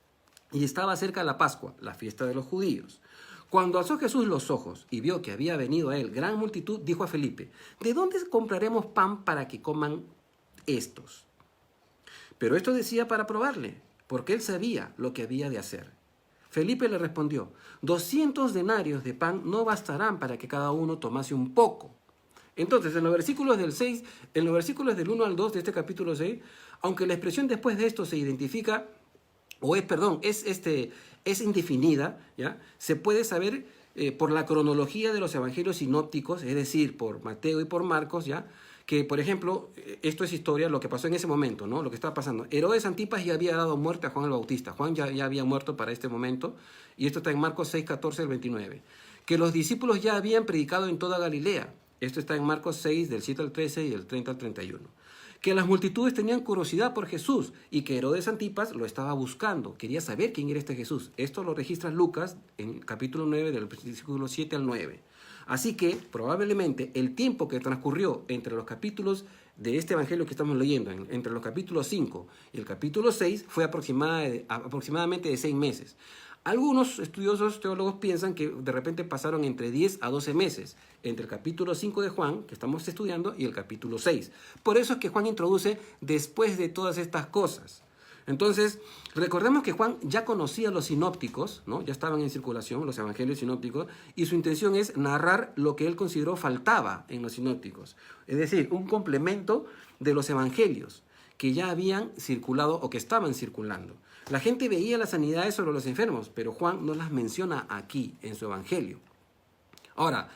Y estaba cerca la Pascua, la fiesta de los judíos. Cuando alzó Jesús los ojos y vio que había venido a él gran multitud, dijo a Felipe, ¿de dónde compraremos pan para que coman estos? Pero esto decía para probarle, porque él sabía lo que había de hacer. Felipe le respondió, 200 denarios de pan no bastarán para que cada uno tomase un poco. Entonces, en los versículos del 1 al 2 de este capítulo 6, aunque la expresión después de esto se identifica, es indefinida, ¿ya? Se puede saber por la cronología de los evangelios sinópticos, es decir, por Mateo y por Marcos, ¿ya? Que, por ejemplo, esto es historia, lo que pasó en ese momento, ¿no? Lo que estaba pasando. Herodes Antipas ya había dado muerte a Juan el Bautista. Juan ya había muerto para este momento, y esto está en Marcos 6, 14 al 29. Que los discípulos ya habían predicado en toda Galilea. Esto está en Marcos 6, del 7 al 13 y del 30 al 31. Que las multitudes tenían curiosidad por Jesús y que Herodes Antipas lo estaba buscando. Quería saber quién era este Jesús. Esto lo registra Lucas en capítulo 9, del versículo 7 al 9. Así que probablemente el tiempo que transcurrió entre los capítulos de este evangelio que estamos leyendo, entre los capítulos 5 y el capítulo 6, fue aproximadamente de 6 meses. Algunos estudiosos teólogos piensan que de repente pasaron entre 10 a 12 meses entre el capítulo 5 de Juan, que estamos estudiando, y el capítulo 6. Por eso es que Juan introduce después de todas estas cosas. Entonces, recordemos que Juan ya conocía los sinópticos, ¿no? Ya estaban en circulación los evangelios sinópticos, y su intención es narrar lo que él consideró faltaba en los sinópticos. Es decir, un complemento de los evangelios que ya habían circulado o que estaban circulando. La gente veía las sanidades sobre los enfermos, pero Juan no las menciona aquí en su evangelio. Ahora,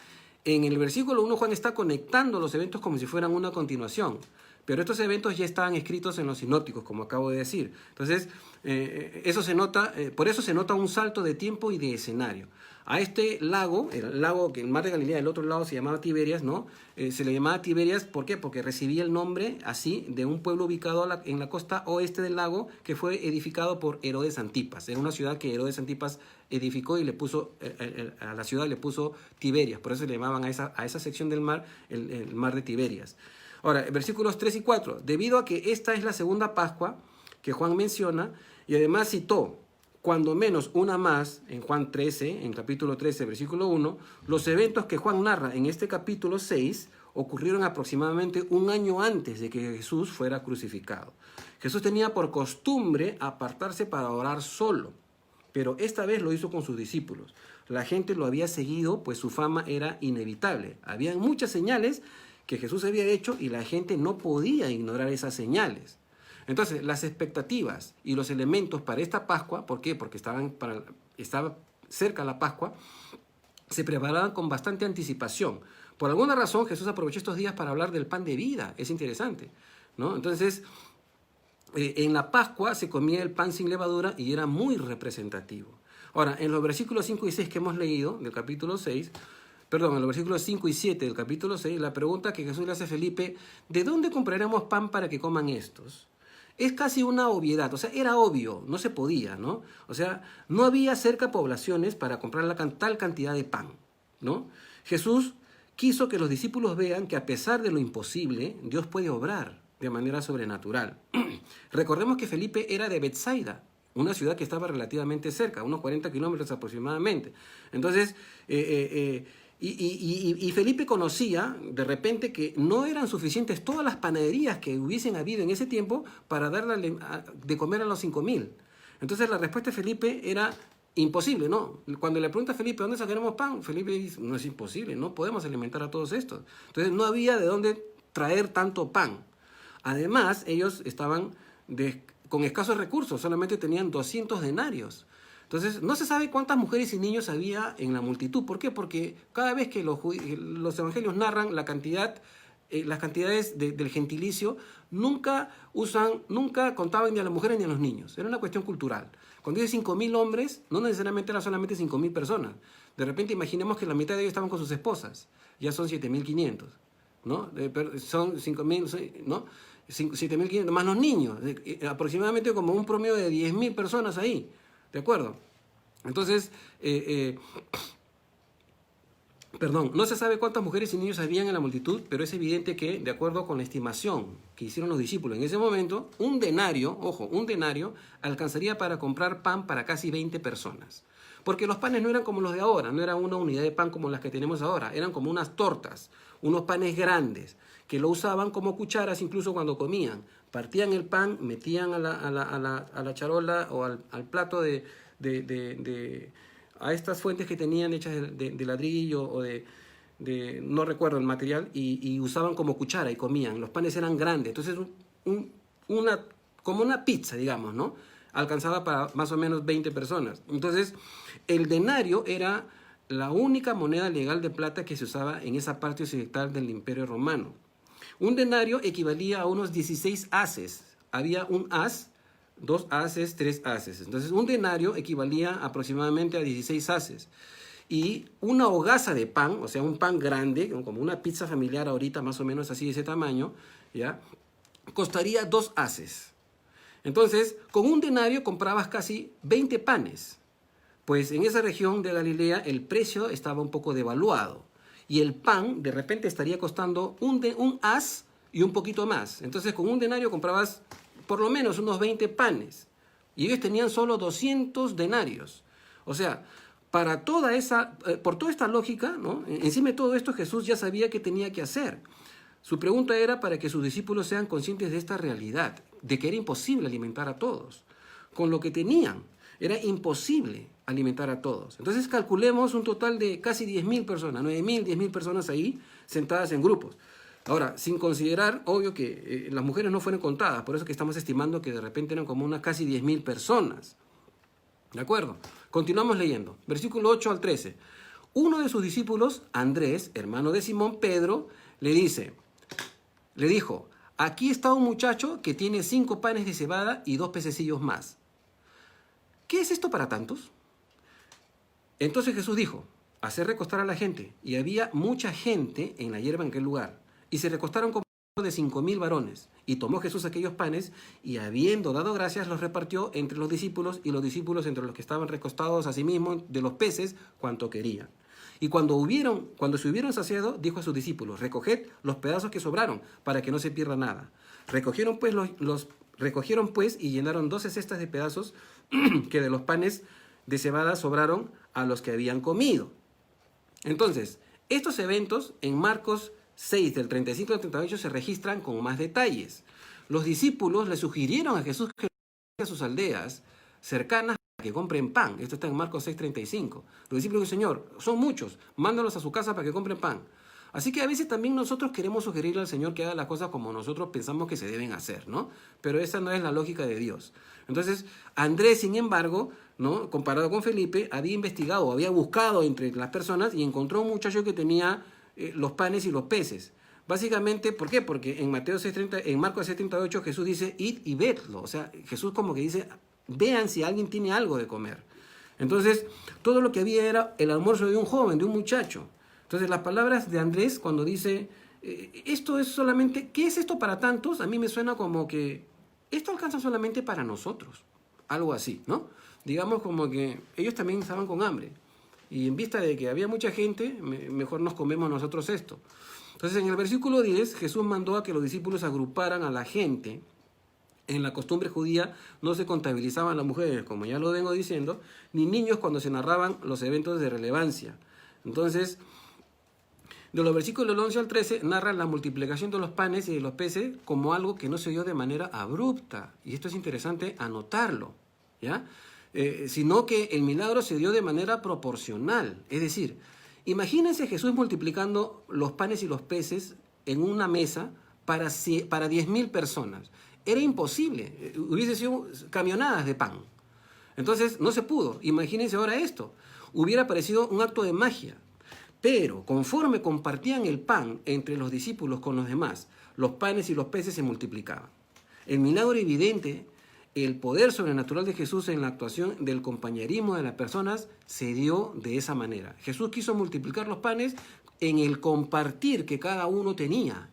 en el versículo 1 Juan está conectando los eventos como si fueran una continuación, pero estos eventos ya estaban escritos en los sinópticos, como acabo de decir. Entonces, por eso se nota un salto de tiempo y de escenario. A este lago, el mar de Galilea, el otro lado se llamaba Tiberias, ¿no? Se le llamaba Tiberias, ¿por qué? Porque recibía el nombre así de un pueblo ubicado en la costa oeste del lago que fue edificado por Herodes Antipas. Era una ciudad que Herodes Antipas edificó y le puso, a la ciudad le puso Tiberias. Por eso le llamaban a esa sección del mar el mar de Tiberias. Ahora, versículos 3 y 4. Debido a que esta es la segunda Pascua que Juan menciona y además citó cuando menos una más en Juan 13, en capítulo 13, versículo 1, los eventos que Juan narra en este capítulo 6 ocurrieron aproximadamente un año antes de que Jesús fuera crucificado. Jesús tenía por costumbre apartarse para orar solo, pero esta vez lo hizo con sus discípulos. La gente lo había seguido, pues su fama era inevitable. Habían muchas señales que Jesús había hecho y la gente no podía ignorar esas señales. Entonces, las expectativas y los elementos para esta Pascua, ¿por qué? Porque estaba cerca la Pascua, se preparaban con bastante anticipación. Por alguna razón, Jesús aprovechó estos días para hablar del pan de vida. Es interesante, ¿no? Entonces, en la Pascua se comía el pan sin levadura y era muy representativo. Ahora, en los versículos 5 y 6 que hemos leído, del capítulo 6, perdón, en los versículos 5 y 7 del capítulo 6, la pregunta que Jesús le hace a Felipe, ¿de dónde compraremos pan para que coman estos? Es casi una obviedad, o sea, era obvio, no se podía, ¿no? O sea, no había cerca poblaciones para comprar tal cantidad de pan, ¿no? Jesús quiso que los discípulos vean que a pesar de lo imposible, Dios puede obrar de manera sobrenatural. Recordemos que Felipe era de Betsaida, una ciudad que estaba relativamente cerca, unos 40 kilómetros aproximadamente. Entonces, y Felipe conocía de repente que no eran suficientes todas las panaderías que hubiesen habido en ese tiempo para darle de comer a los 5.000. Entonces la respuesta de Felipe era imposible, ¿no? Cuando le pregunta a Felipe, ¿dónde sacaremos pan? Felipe dice, no es imposible, no podemos alimentar a todos estos. Entonces no había de dónde traer tanto pan. Además, ellos estaban con escasos recursos, solamente tenían 200 denarios. Entonces, no se sabe cuántas mujeres y niños había en la multitud. ¿Por qué? Porque cada vez que los evangelios narran las cantidades del gentilicio, nunca contaban ni a las mujeres ni a los niños. Era una cuestión cultural. Cuando dice 5.000 hombres, no necesariamente eran solamente 5.000 personas. De repente imaginemos que la mitad de ellos estaban con sus esposas. Ya son 7.500, ¿no? Son 5.000, ¿no? 7.500 más los niños. Aproximadamente como un promedio de 10.000 personas ahí. ¿De acuerdo? Entonces, no se sabe cuántas mujeres y niños habían en la multitud, pero es evidente que, de acuerdo con la estimación que hicieron los discípulos en ese momento, un denario alcanzaría para comprar pan para casi 20 personas. Porque los panes no eran como los de ahora, no eran una unidad de pan como las que tenemos ahora, eran como unas tortas, unos panes grandes, que lo usaban como cucharas incluso cuando comían. Partían el pan, metían a la charola o al plato a estas fuentes que tenían hechas de ladrillo o no recuerdo el material, y usaban como cuchara y comían. Los panes eran grandes, entonces como una pizza, digamos, ¿no? Alcanzaba para más o menos 20 personas. Entonces, el denario era la única moneda legal de plata que se usaba en esa parte occidental del Imperio Romano. Un denario equivalía a unos 16 haces. Había un as, 2 haces, 3 haces. Entonces, un denario equivalía aproximadamente a 16 haces. Y una hogaza de pan, o sea, un pan grande, como una pizza familiar ahorita, más o menos así de ese tamaño, ¿ya? Costaría 2 haces. Entonces, con un denario comprabas casi 20 panes. Pues en esa región de Galilea el precio estaba un poco devaluado. Y el pan de repente estaría costando un as y un poquito más. Entonces con un denario comprabas por lo menos unos 20 panes. Y ellos tenían solo 200 denarios. O sea, por toda esta lógica, ¿no? Encima de todo esto Jesús ya sabía qué tenía que hacer. Su pregunta era para que sus discípulos sean conscientes de esta realidad, de que era imposible alimentar a todos. Con lo que tenían, era imposible alimentar a todos. Entonces calculemos un total de casi 10.000 personas, 9.000, 10.000 personas ahí sentadas en grupos. Ahora, sin considerar, obvio que las mujeres no fueron contadas, por eso que estamos estimando que de repente eran como unas casi 10.000 personas. ¿De acuerdo? Continuamos leyendo. Versículo 8 al 13. Uno de sus discípulos, Andrés, hermano de Simón Pedro, le dijo, aquí está un muchacho que tiene 5 panes de cebada y 2 pececillos más. ¿Qué es esto para tantos? Entonces Jesús dijo, hacer recostar a la gente. Y había mucha gente en la hierba en aquel lugar. Y se recostaron como de 5.000 varones. Y tomó Jesús aquellos panes y habiendo dado gracias los repartió entre los discípulos y los discípulos entre los que estaban recostados a sí mismos de los peces cuanto querían. Y cuando se hubieron saciado, dijo a sus discípulos, recoged los pedazos que sobraron para que no se pierda nada. Recogieron pues y llenaron 12 cestas de pedazos que de los panes de cebada sobraron a los que habían comido. Entonces, estos eventos en Marcos 6, del 35 al 38, se registran con más detalles. Los discípulos le sugirieron a Jesús que a sus aldeas cercanas que compren pan. Esto está en Marcos 6:35. Los discípulos dicen, Señor, son muchos, mándalos a su casa para que compren pan. Así que a veces también nosotros queremos sugerirle al Señor que haga las cosas como nosotros pensamos que se deben hacer, ¿no? Pero esa no es la lógica de Dios. Entonces, Andrés, sin embargo, ¿no? Comparado con Felipe, había investigado, había buscado entre las personas y encontró un muchacho que tenía los panes y los peces. Básicamente, ¿por qué? Porque en Marcos 6:38 Jesús dice, id y vedlo. O sea, Jesús como que dice, vean si alguien tiene algo de comer. Entonces, todo lo que había era el almuerzo de un joven, de un muchacho. Entonces las palabras de Andrés cuando dice, esto es solamente, ¿qué es esto para tantos? A mí me suena como que esto alcanza solamente para nosotros, algo así, ¿no? Digamos como que ellos también estaban con hambre y en vista de que había mucha gente, mejor nos comemos nosotros esto. Entonces en el versículo 10 Jesús mandó a que los discípulos agruparan a la gente. En la costumbre judía no se contabilizaban las mujeres, como ya lo vengo diciendo, ni niños cuando se narraban los eventos de relevancia. Entonces, de los versículos 11 al 13 narran la multiplicación de los panes y de los peces como algo que no se dio de manera abrupta. Y esto es interesante anotarlo, ¿ya? Sino que el milagro se dio de manera proporcional. Es decir, imagínense Jesús multiplicando los panes y los peces en una mesa para 10.000 personas. Era imposible, hubiese sido camionadas de pan. Entonces no se pudo. Imagínense ahora esto. Hubiera parecido un acto de magia. Pero conforme compartían el pan entre los discípulos con los demás, los panes y los peces se multiplicaban. El milagro evidente, el poder sobrenatural de Jesús en la actuación del compañerismo de las personas se dio de esa manera. Jesús quiso multiplicar los panes en el compartir que cada uno tenía,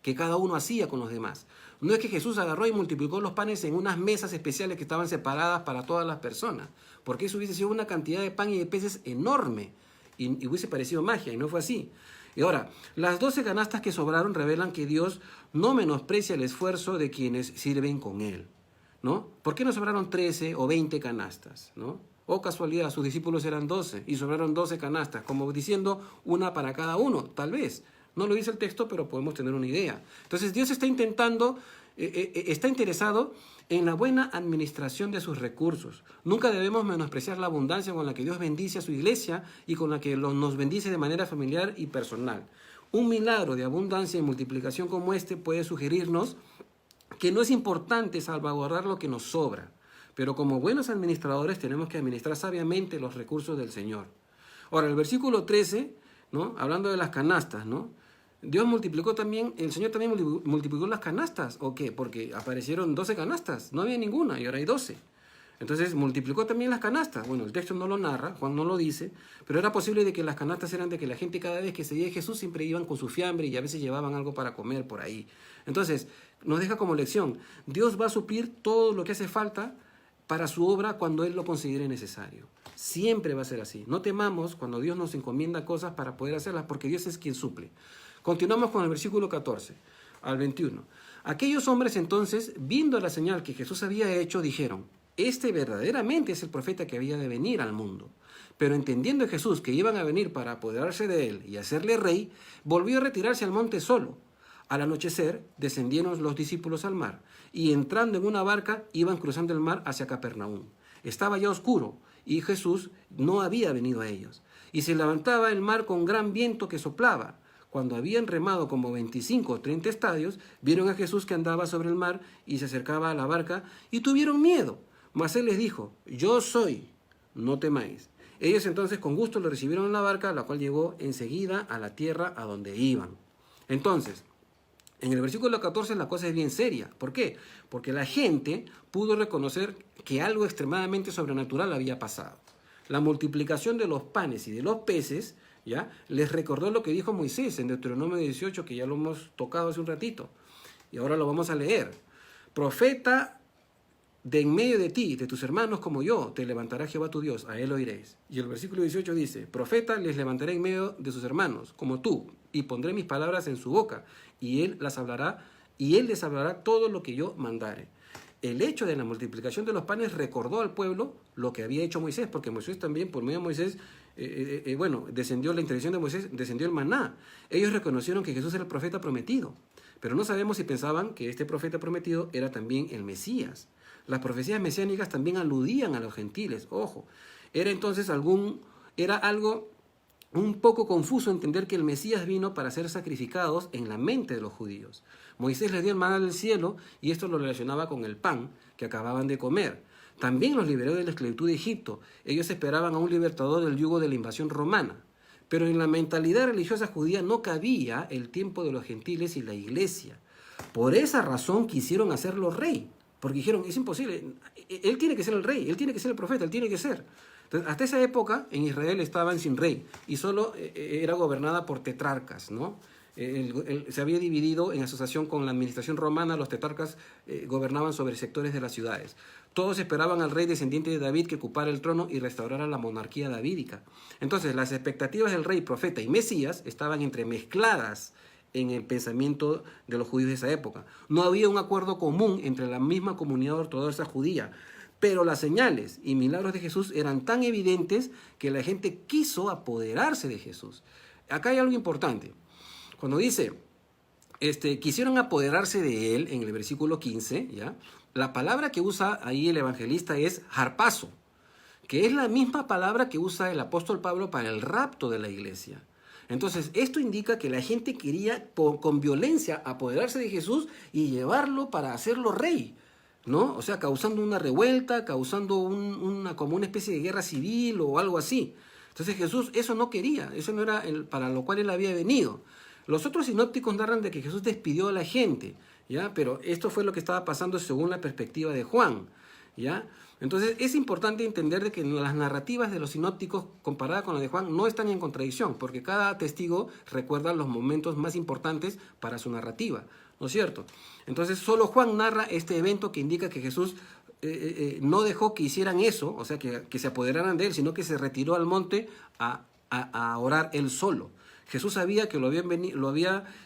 que cada uno hacía con los demás. No es que Jesús agarró y multiplicó los panes en unas mesas especiales que estaban separadas para todas las personas, porque eso hubiese sido una cantidad de pan y de peces enorme y hubiese parecido magia, y no fue así. Y ahora, las 12 canastas que sobraron revelan que Dios no menosprecia el esfuerzo de quienes sirven con Él, ¿no? ¿Por qué no sobraron 13 o 20 canastas, ¿no? Oh, casualidad, sus discípulos eran 12 y sobraron 12 canastas, como diciendo una para cada uno, tal vez. No lo dice el texto, pero podemos tener una idea. Entonces Dios está está interesado en la buena administración de sus recursos. Nunca debemos menospreciar la abundancia con la que Dios bendice a su iglesia y con la que nos bendice de manera familiar y personal. Un milagro de abundancia y multiplicación como este puede sugerirnos que no es importante salvaguardar lo que nos sobra, pero como buenos administradores tenemos que administrar sabiamente los recursos del Señor. Ahora, el versículo 13, ¿no? Hablando de las canastas, ¿no? Dios multiplicó también, el Señor también multiplicó las canastas, ¿o qué? Porque aparecieron 12 canastas, no había ninguna y ahora hay 12. Entonces multiplicó también las canastas. Bueno, el texto no lo narra, Juan no lo dice, pero era posible de que las canastas eran de que la gente cada vez que seguía a Jesús siempre iban con su fiambre y a veces llevaban algo para comer por ahí. Entonces, nos deja como lección, Dios va a suplir todo lo que hace falta para su obra cuando Él lo considere necesario. Siempre va a ser así. No temamos cuando Dios nos encomienda cosas para poder hacerlas, porque Dios es quien suple. Continuamos con el versículo 14 al 21. Aquellos hombres entonces, viendo la señal que Jesús había hecho, dijeron, este verdaderamente es el profeta que había de venir al mundo. Pero entendiendo Jesús que iban a venir para apoderarse de él y hacerle rey, volvió a retirarse al monte solo. Al anochecer descendieron los discípulos al mar, y entrando en una barca iban cruzando el mar hacia Capernaum. Estaba ya oscuro, y Jesús no había venido a ellos. Y se levantaba el mar con gran viento que soplaba. Cuando habían remado como 25 o 30 estadios, vieron a Jesús que andaba sobre el mar y se acercaba a la barca, y tuvieron miedo. Mas él les dijo, yo soy, no temáis. Ellos entonces con gusto lo recibieron en la barca, la cual llegó enseguida a la tierra a donde iban. Entonces, en el versículo 14 la cosa es bien seria. ¿Por qué? Porque la gente pudo reconocer que algo extremadamente sobrenatural había pasado. La multiplicación de los panes y de los peces, ¿ya? Les recordó lo que dijo Moisés en Deuteronomio 18, que ya lo hemos tocado hace un ratito. Y ahora lo vamos a leer. Profeta de en medio de ti, de tus hermanos como yo, te levantará Jehová tu Dios, a él oiréis. Y el versículo 18 dice, profeta les levantaré en medio de sus hermanos, como tú, y pondré mis palabras en su boca, y él les hablará todo lo que yo mandare. El hecho de la multiplicación de los panes recordó al pueblo lo que había hecho Moisés, porque Moisés también, por medio de Moisés, descendió la intervención de Moisés, descendió el maná. Ellos reconocieron que Jesús era el profeta prometido, pero no sabemos si pensaban que este profeta prometido era también el Mesías. Las profecías mesiánicas también aludían a los gentiles, ojo. Era algo un poco confuso entender que el Mesías vino para ser sacrificados en la mente de los judíos. Moisés les dio el maná del cielo y esto lo relacionaba con el pan que acababan de comer. También los liberó de la esclavitud de Egipto. Ellos esperaban a un libertador del yugo de la invasión romana. Pero en la mentalidad religiosa judía no cabía el tiempo de los gentiles y la iglesia. Por esa razón quisieron hacerlo rey. Porque dijeron, es imposible, él tiene que ser el rey, él tiene que ser el profeta, él tiene que ser. Entonces, hasta esa época en Israel estaban sin rey y solo era gobernada por tetrarcas, ¿no? Se había dividido en asociación con la administración romana, los tetrarcas gobernaban sobre sectores de las ciudades. Todos esperaban al rey descendiente de David que ocupara el trono y restaurara la monarquía davídica. Entonces, las expectativas del rey, profeta y Mesías estaban entremezcladas en el pensamiento de los judíos de esa época. No había un acuerdo común entre la misma comunidad ortodoxa judía, pero las señales y milagros de Jesús eran tan evidentes que la gente quiso apoderarse de Jesús. Acá hay algo importante. Cuando dice, quisieron apoderarse de él, en el versículo 15, ¿ya? La palabra que usa ahí el evangelista es harpazo, que es la misma palabra que usa el apóstol Pablo para el rapto de la iglesia. Entonces, esto indica que la gente quería con violencia apoderarse de Jesús y llevarlo para hacerlo rey, ¿no? O sea, causando una revuelta, causando como una especie de guerra civil o algo así. Entonces Jesús eso no quería, eso no era para lo cual él había venido. Los otros sinópticos narran de que Jesús despidió a la gente, ¿ya? Pero esto fue lo que estaba pasando según la perspectiva de Juan, ¿ya? Entonces es importante entender de que las narrativas de los sinópticos comparadas con las de Juan no están en contradicción, porque cada testigo recuerda los momentos más importantes para su narrativa, ¿no es cierto? Entonces solo Juan narra este evento que indica que Jesús no dejó que hicieran eso, o sea, que se apoderaran de él, sino que se retiró al monte a orar él solo. Jesús sabía que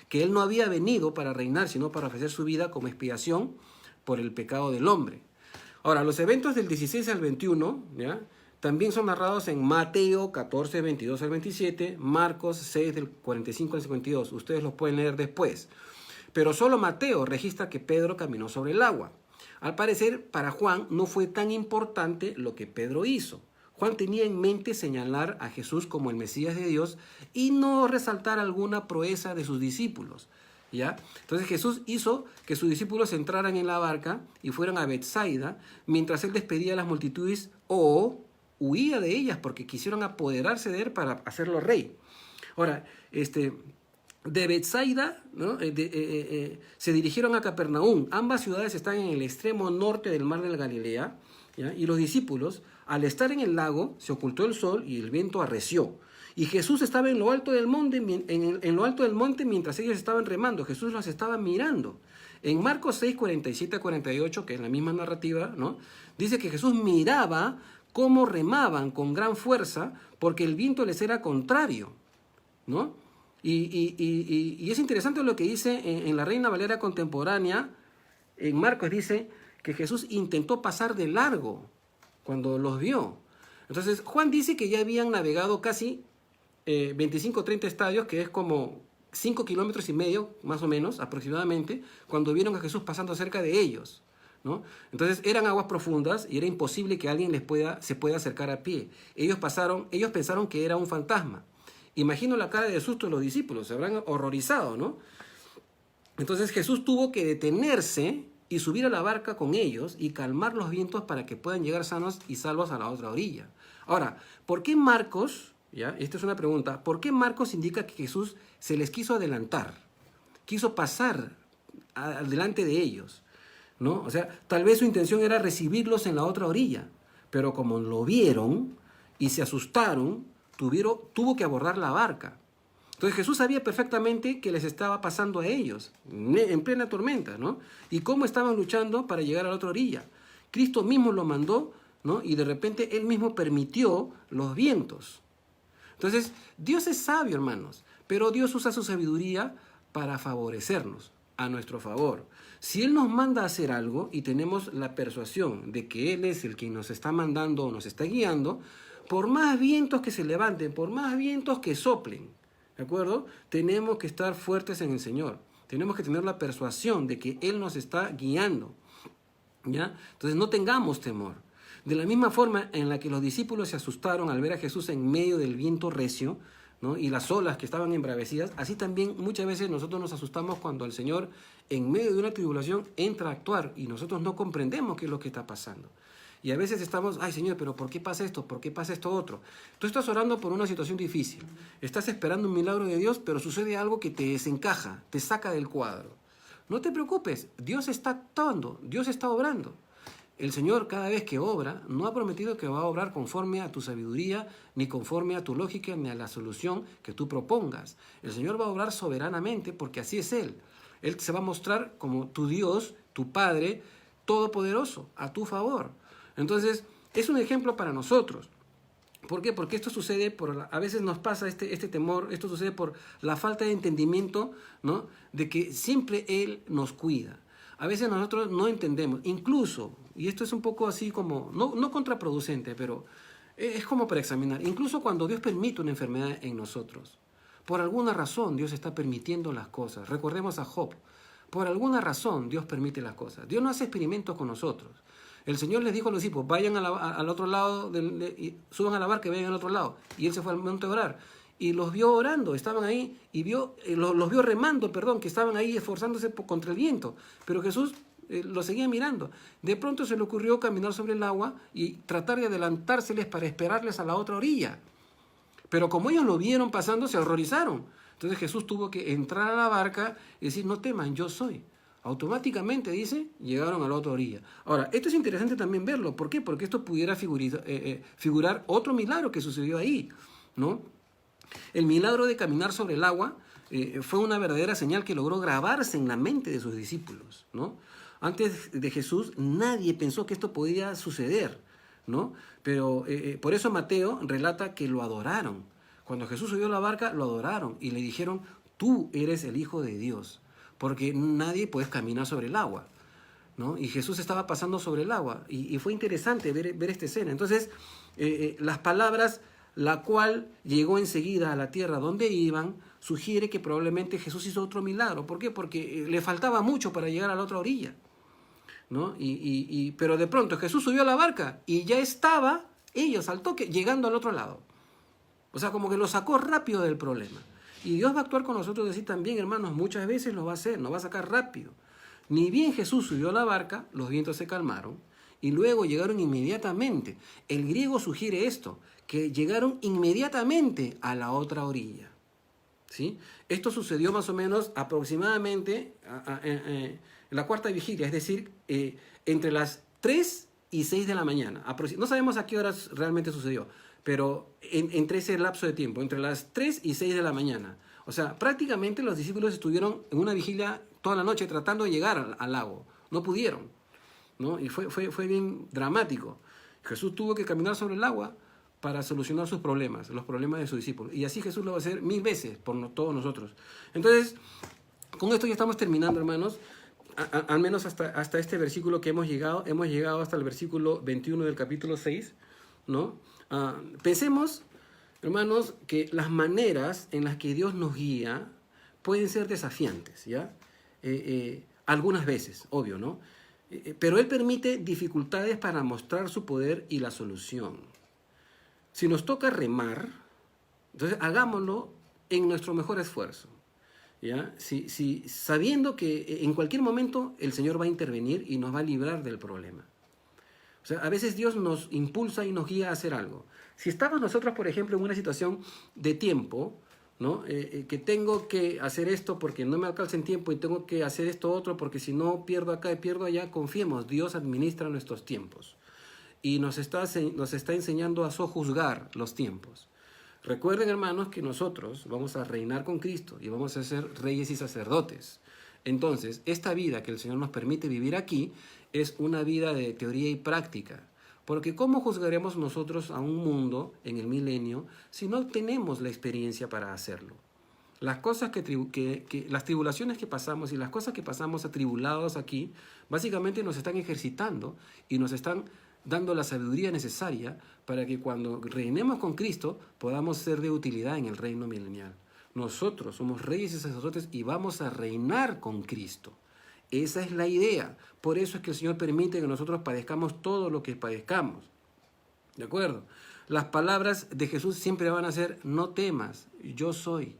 que él no había venido para reinar, sino para ofrecer su vida como expiación por el pecado del hombre. Ahora, los eventos del 16 al 21, ¿ya? También son narrados en Mateo 14, 22 al 27, Marcos 6, del 45 al 52. Ustedes los pueden leer después. Pero solo Mateo registra que Pedro caminó sobre el agua. Al parecer, para Juan no fue tan importante lo que Pedro hizo. Juan tenía en mente señalar a Jesús como el Mesías de Dios y no resaltar alguna proeza de sus discípulos, ¿ya? Entonces Jesús hizo que sus discípulos entraran en la barca y fueran a Betsaida mientras él despedía a las multitudes o huía de ellas porque quisieron apoderarse de él para hacerlo rey. Ahora, de Betsaida, ¿no? Se dirigieron a Capernaum. Ambas ciudades están en el extremo norte del mar de Galilea, ¿ya? Y los discípulos, al estar en el lago, se ocultó el sol y el viento arreció. Y Jesús estaba en lo alto del monte, en lo alto del monte mientras ellos estaban remando. Jesús los estaba mirando. En Marcos 6, 47 a 48, que es la misma narrativa, ¿no? Dice que Jesús miraba cómo remaban con gran fuerza porque el viento les era contrario, ¿no? Y es interesante lo que dice en la Reina Valera contemporánea. En Marcos dice que Jesús intentó pasar de largo cuando los vio. Entonces Juan dice que ya habían navegado casi 25 o 30 estadios, que es como 5 kilómetros y medio, más o menos, aproximadamente, cuando vieron a Jesús pasando cerca de ellos, ¿no? Entonces eran aguas profundas y era imposible que alguien se pueda acercar a pie. Ellos pensaron que era un fantasma. Imagino la cara de susto de los discípulos, se habrán horrorizado, ¿no? Entonces Jesús tuvo que detenerse y subir a la barca con ellos y calmar los vientos para que puedan llegar sanos y salvos a la otra orilla. Ahora, ¿por qué Marcos, ya, esta es una pregunta, ¿por qué Marcos indica que Jesús se les quiso adelantar? Quiso pasar delante de ellos, ¿no? O sea, tal vez su intención era recibirlos en la otra orilla, pero como lo vieron y se asustaron, tuvo que abordar la barca. Entonces Jesús sabía perfectamente que les estaba pasando a ellos, en plena tormenta, ¿no? Y cómo estaban luchando para llegar a la otra orilla. Cristo mismo lo mandó, ¿no? Y de repente Él mismo permitió los vientos. Entonces, Dios es sabio, hermanos, pero Dios usa su sabiduría para favorecernos, a nuestro favor. Si Él nos manda a hacer algo y tenemos la persuasión de que Él es el que nos está mandando o nos está guiando, por más vientos que se levanten, por más vientos que soplen, ¿de acuerdo? Tenemos que estar fuertes en el Señor. Tenemos que tener la persuasión de que Él nos está guiando, ¿ya? Entonces no tengamos temor. De la misma forma en la que los discípulos se asustaron al ver a Jesús en medio del viento recio, ¿no? Y las olas que estaban embravecidas, así también muchas veces nosotros nos asustamos cuando el Señor en medio de una tribulación entra a actuar y nosotros no comprendemos qué es lo que está pasando. Y a veces estamos, ay Señor, pero ¿por qué pasa esto? ¿Por qué pasa esto otro? Tú estás orando por una situación difícil, estás esperando un milagro de Dios, pero sucede algo que te desencaja, te saca del cuadro. No te preocupes, Dios está actuando, Dios está obrando. El Señor cada vez que obra, no ha prometido que va a obrar conforme a tu sabiduría, ni conforme a tu lógica, ni a la solución que tú propongas. El Señor va a obrar soberanamente porque así es Él. Él se va a mostrar como tu Dios, tu Padre, todopoderoso, a tu favor. Entonces, es un ejemplo para nosotros. ¿Por qué? Porque esto sucede a veces nos pasa este temor, esto sucede por la falta de entendimiento, ¿no? De que siempre Él nos cuida. A veces nosotros no entendemos, incluso, y esto es un poco así como, no contraproducente, pero es como para examinar, incluso cuando Dios permite una enfermedad en nosotros, por alguna razón Dios está permitiendo las cosas. Recordemos a Job, por alguna razón Dios permite las cosas. Dios no hace experimentos con nosotros. El Señor les dijo a los discípulos, vayan al otro lado, suban a la barca y vayan al otro lado. Y Él se fue al monte a orar. Y los vio orando, estaban ahí, y los vio remando, que estaban ahí esforzándose contra el viento. Pero Jesús los seguía mirando. De pronto se le ocurrió caminar sobre el agua y tratar de adelantárseles para esperarles a la otra orilla. Pero como ellos lo vieron pasando, se horrorizaron. Entonces Jesús tuvo que entrar a la barca y decir, no teman, yo soy. Automáticamente, dice, llegaron a la otra orilla. Ahora, esto es interesante también verlo. ¿Por qué? Porque esto pudiera figurar otro milagro que sucedió ahí, ¿no? El milagro de caminar sobre el agua fue una verdadera señal que logró grabarse en la mente de sus discípulos, ¿no? Antes de Jesús, nadie pensó que esto podía suceder, ¿no? Pero por eso Mateo relata que lo adoraron. Cuando Jesús subió a la barca, lo adoraron y le dijeron, tú eres el Hijo de Dios, porque nadie puede caminar sobre el agua, ¿no? Y Jesús estaba pasando sobre el agua y fue interesante ver esta escena. Entonces, las palabras, la cual llegó enseguida a la tierra donde iban, sugiere que probablemente Jesús hizo otro milagro. ¿Por qué? Porque le faltaba mucho para llegar a la otra orilla, ¿no? Pero de pronto Jesús subió a la barca y ya estaba ellos al toque llegando al otro lado. O sea, como que lo sacó rápido del problema. Y Dios va a actuar con nosotros así también, hermanos. Muchas veces lo va a hacer, nos va a sacar rápido. Ni bien Jesús subió a la barca, los vientos se calmaron y luego llegaron inmediatamente. El griego sugiere esto, que llegaron inmediatamente a la otra orilla, ¿sí? Esto sucedió más o menos aproximadamente en la cuarta vigilia, es decir, entre las 3 y 6 de la mañana. No sabemos a qué horas realmente sucedió, pero entre ese lapso de tiempo, entre las 3 y 6 de la mañana. O sea, prácticamente los discípulos estuvieron en una vigilia toda la noche tratando de llegar al lago. No pudieron, ¿no? Y fue bien dramático. Jesús tuvo que caminar sobre el agua para solucionar sus problemas, los problemas de sus discípulos. Y así Jesús lo va a hacer 1000 veces por todos nosotros. Entonces, con esto ya estamos terminando, hermanos. Al menos hasta este versículo que hemos llegado hasta el versículo 21 del capítulo 6, ¿no? Pensemos, hermanos, que las maneras en las que Dios nos guía pueden ser desafiantes, ¿ya? Algunas veces, obvio, ¿no? Pero Él permite dificultades para mostrar su poder y la solución. Si nos toca remar, entonces hagámoslo en nuestro mejor esfuerzo, ¿ya? Sabiendo que en cualquier momento el Señor va a intervenir y nos va a librar del problema. O sea, a veces Dios nos impulsa y nos guía a hacer algo. Si estamos nosotros, por ejemplo, en una situación de tiempo, ¿no? Que tengo que hacer esto porque no me alcanza en tiempo y tengo que hacer esto otro porque si no pierdo acá y pierdo allá, confiemos, Dios administra nuestros tiempos y nos está enseñando a sojuzgar los tiempos. Recuerden, hermanos, que nosotros vamos a reinar con Cristo y vamos a ser reyes y sacerdotes. Entonces, esta vida que el Señor nos permite vivir aquí es una vida de teoría y práctica. Porque ¿cómo juzgaremos nosotros a un mundo en el milenio si no tenemos la experiencia para hacerlo? Las cosas las tribulaciones que pasamos y las cosas que pasamos atribulados aquí, básicamente nos están ejercitando y nos están dando la sabiduría necesaria para que cuando reinemos con Cristo podamos ser de utilidad en el reino milenial. Nosotros somos reyes y sacerdotes y vamos a reinar con Cristo. Esa es la idea. Por eso es que el Señor permite que nosotros padezcamos todo lo que padezcamos. ¿De acuerdo? Las palabras de Jesús siempre van a ser, no temas, yo soy.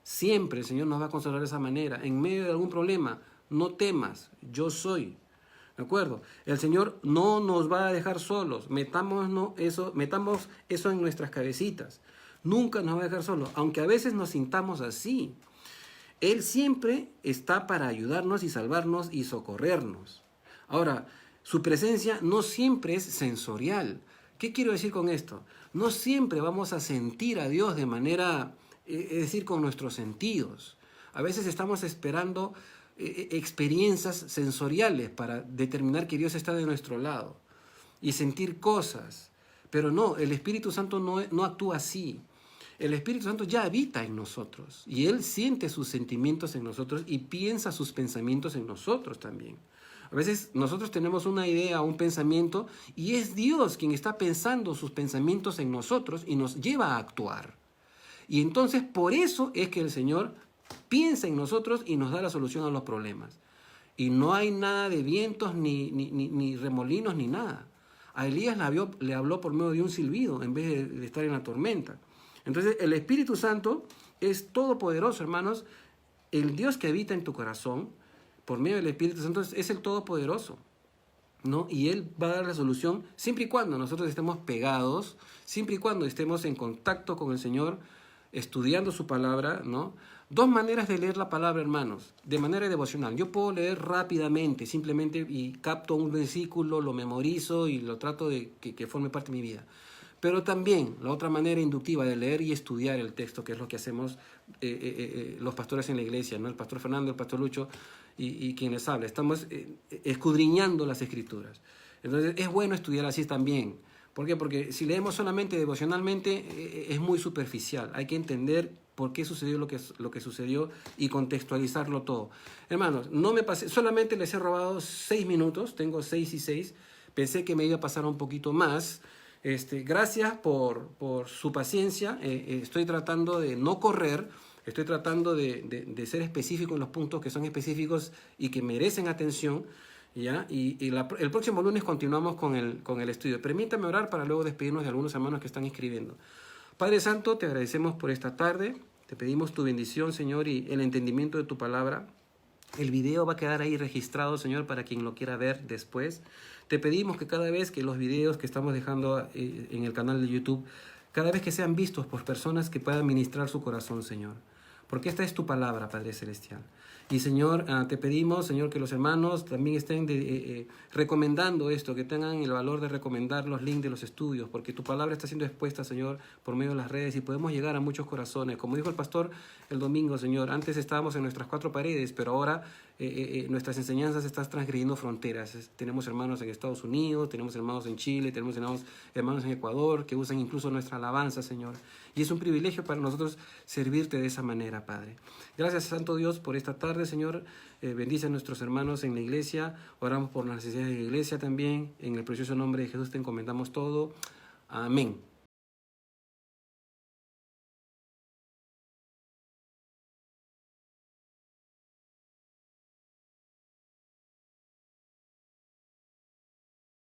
Siempre el Señor nos va a consolar de esa manera. En medio de algún problema, no temas, yo soy. ¿De acuerdo? El Señor no nos va a dejar solos. Metamos eso en nuestras cabecitas. Nunca nos va a dejar solos, aunque a veces nos sintamos así. Él siempre está para ayudarnos y salvarnos y socorrernos. Ahora, Su presencia no siempre es sensorial. ¿Qué quiero decir con esto? No siempre vamos a sentir a Dios de manera, es decir, con nuestros sentidos. A veces estamos esperando experiencias sensoriales para determinar que Dios está de nuestro lado y sentir cosas. Pero no, el Espíritu Santo no actúa así. El Espíritu Santo ya habita en nosotros y Él siente sus sentimientos en nosotros y piensa sus pensamientos en nosotros también. A veces nosotros tenemos una idea, un pensamiento, y es Dios quien está pensando sus pensamientos en nosotros y nos lleva a actuar. Y entonces por eso es que el Señor piensa en nosotros y nos da la solución a los problemas. Y no hay nada de vientos, ni remolinos, ni nada. A Elías le habló por medio de un silbido en vez de estar en la tormenta. Entonces el Espíritu Santo es todopoderoso, hermanos. El Dios que habita en tu corazón, por medio del Espíritu Santo, es el todopoderoso, ¿no? Y Él va a dar la solución siempre y cuando nosotros estemos pegados, siempre y cuando estemos en contacto con el Señor, estudiando su palabra, ¿no? Dos maneras de leer la palabra, hermanos, de manera devocional. Yo puedo leer rápidamente, simplemente, y capto un versículo, lo memorizo y lo trato de que forme parte de mi vida. Pero también la otra manera inductiva de leer y estudiar el texto, que es lo que hacemos los pastores en la iglesia, ¿no? El pastor Fernando, el pastor Lucho y quien les habla. Estamos escudriñando las Escrituras. Entonces es bueno estudiar así también. ¿Por qué? Porque si leemos solamente devocionalmente es muy superficial. Hay que entender por qué sucedió lo que sucedió y contextualizarlo todo. Hermanos, no me pasé, solamente les he robado 6 minutos, tengo 6 y 6. Pensé que me iba a pasar un poquito más. Gracias por su paciencia. Estoy tratando de no correr, estoy tratando de ser específico en los puntos que son específicos y que merecen atención, ¿ya? El próximo lunes continuamos con el estudio. Permítame orar para luego despedirnos de algunos hermanos que están escribiendo. Padre Santo, te agradecemos por esta tarde, te pedimos tu bendición, Señor, y el entendimiento de tu palabra. El video va a quedar ahí registrado, Señor, para quien lo quiera ver después. Te pedimos que cada vez que los videos que estamos dejando en el canal de YouTube, cada vez que sean vistos por personas que puedan ministrar su corazón, Señor. Porque esta es tu palabra, Padre Celestial. Y, Señor, te pedimos, Señor, que los hermanos también estén recomendando esto, que tengan el valor de recomendar los links de los estudios, porque tu palabra está siendo expuesta, Señor, por medio de las redes y podemos llegar a muchos corazones. Como dijo el pastor el domingo, Señor, antes estábamos en nuestras 4 paredes, pero ahora nuestras enseñanzas están transgrediendo fronteras. Tenemos hermanos en Estados Unidos, tenemos hermanos en Chile, tenemos hermanos en Ecuador que usan incluso nuestra alabanza, Señor. Y es un privilegio para nosotros servirte de esa manera, Padre. Gracias, Santo Dios, por esta tarde, Señor. Bendice a nuestros hermanos en la iglesia. Oramos por las necesidades de la iglesia también. En el precioso nombre de Jesús te encomendamos todo. Amén.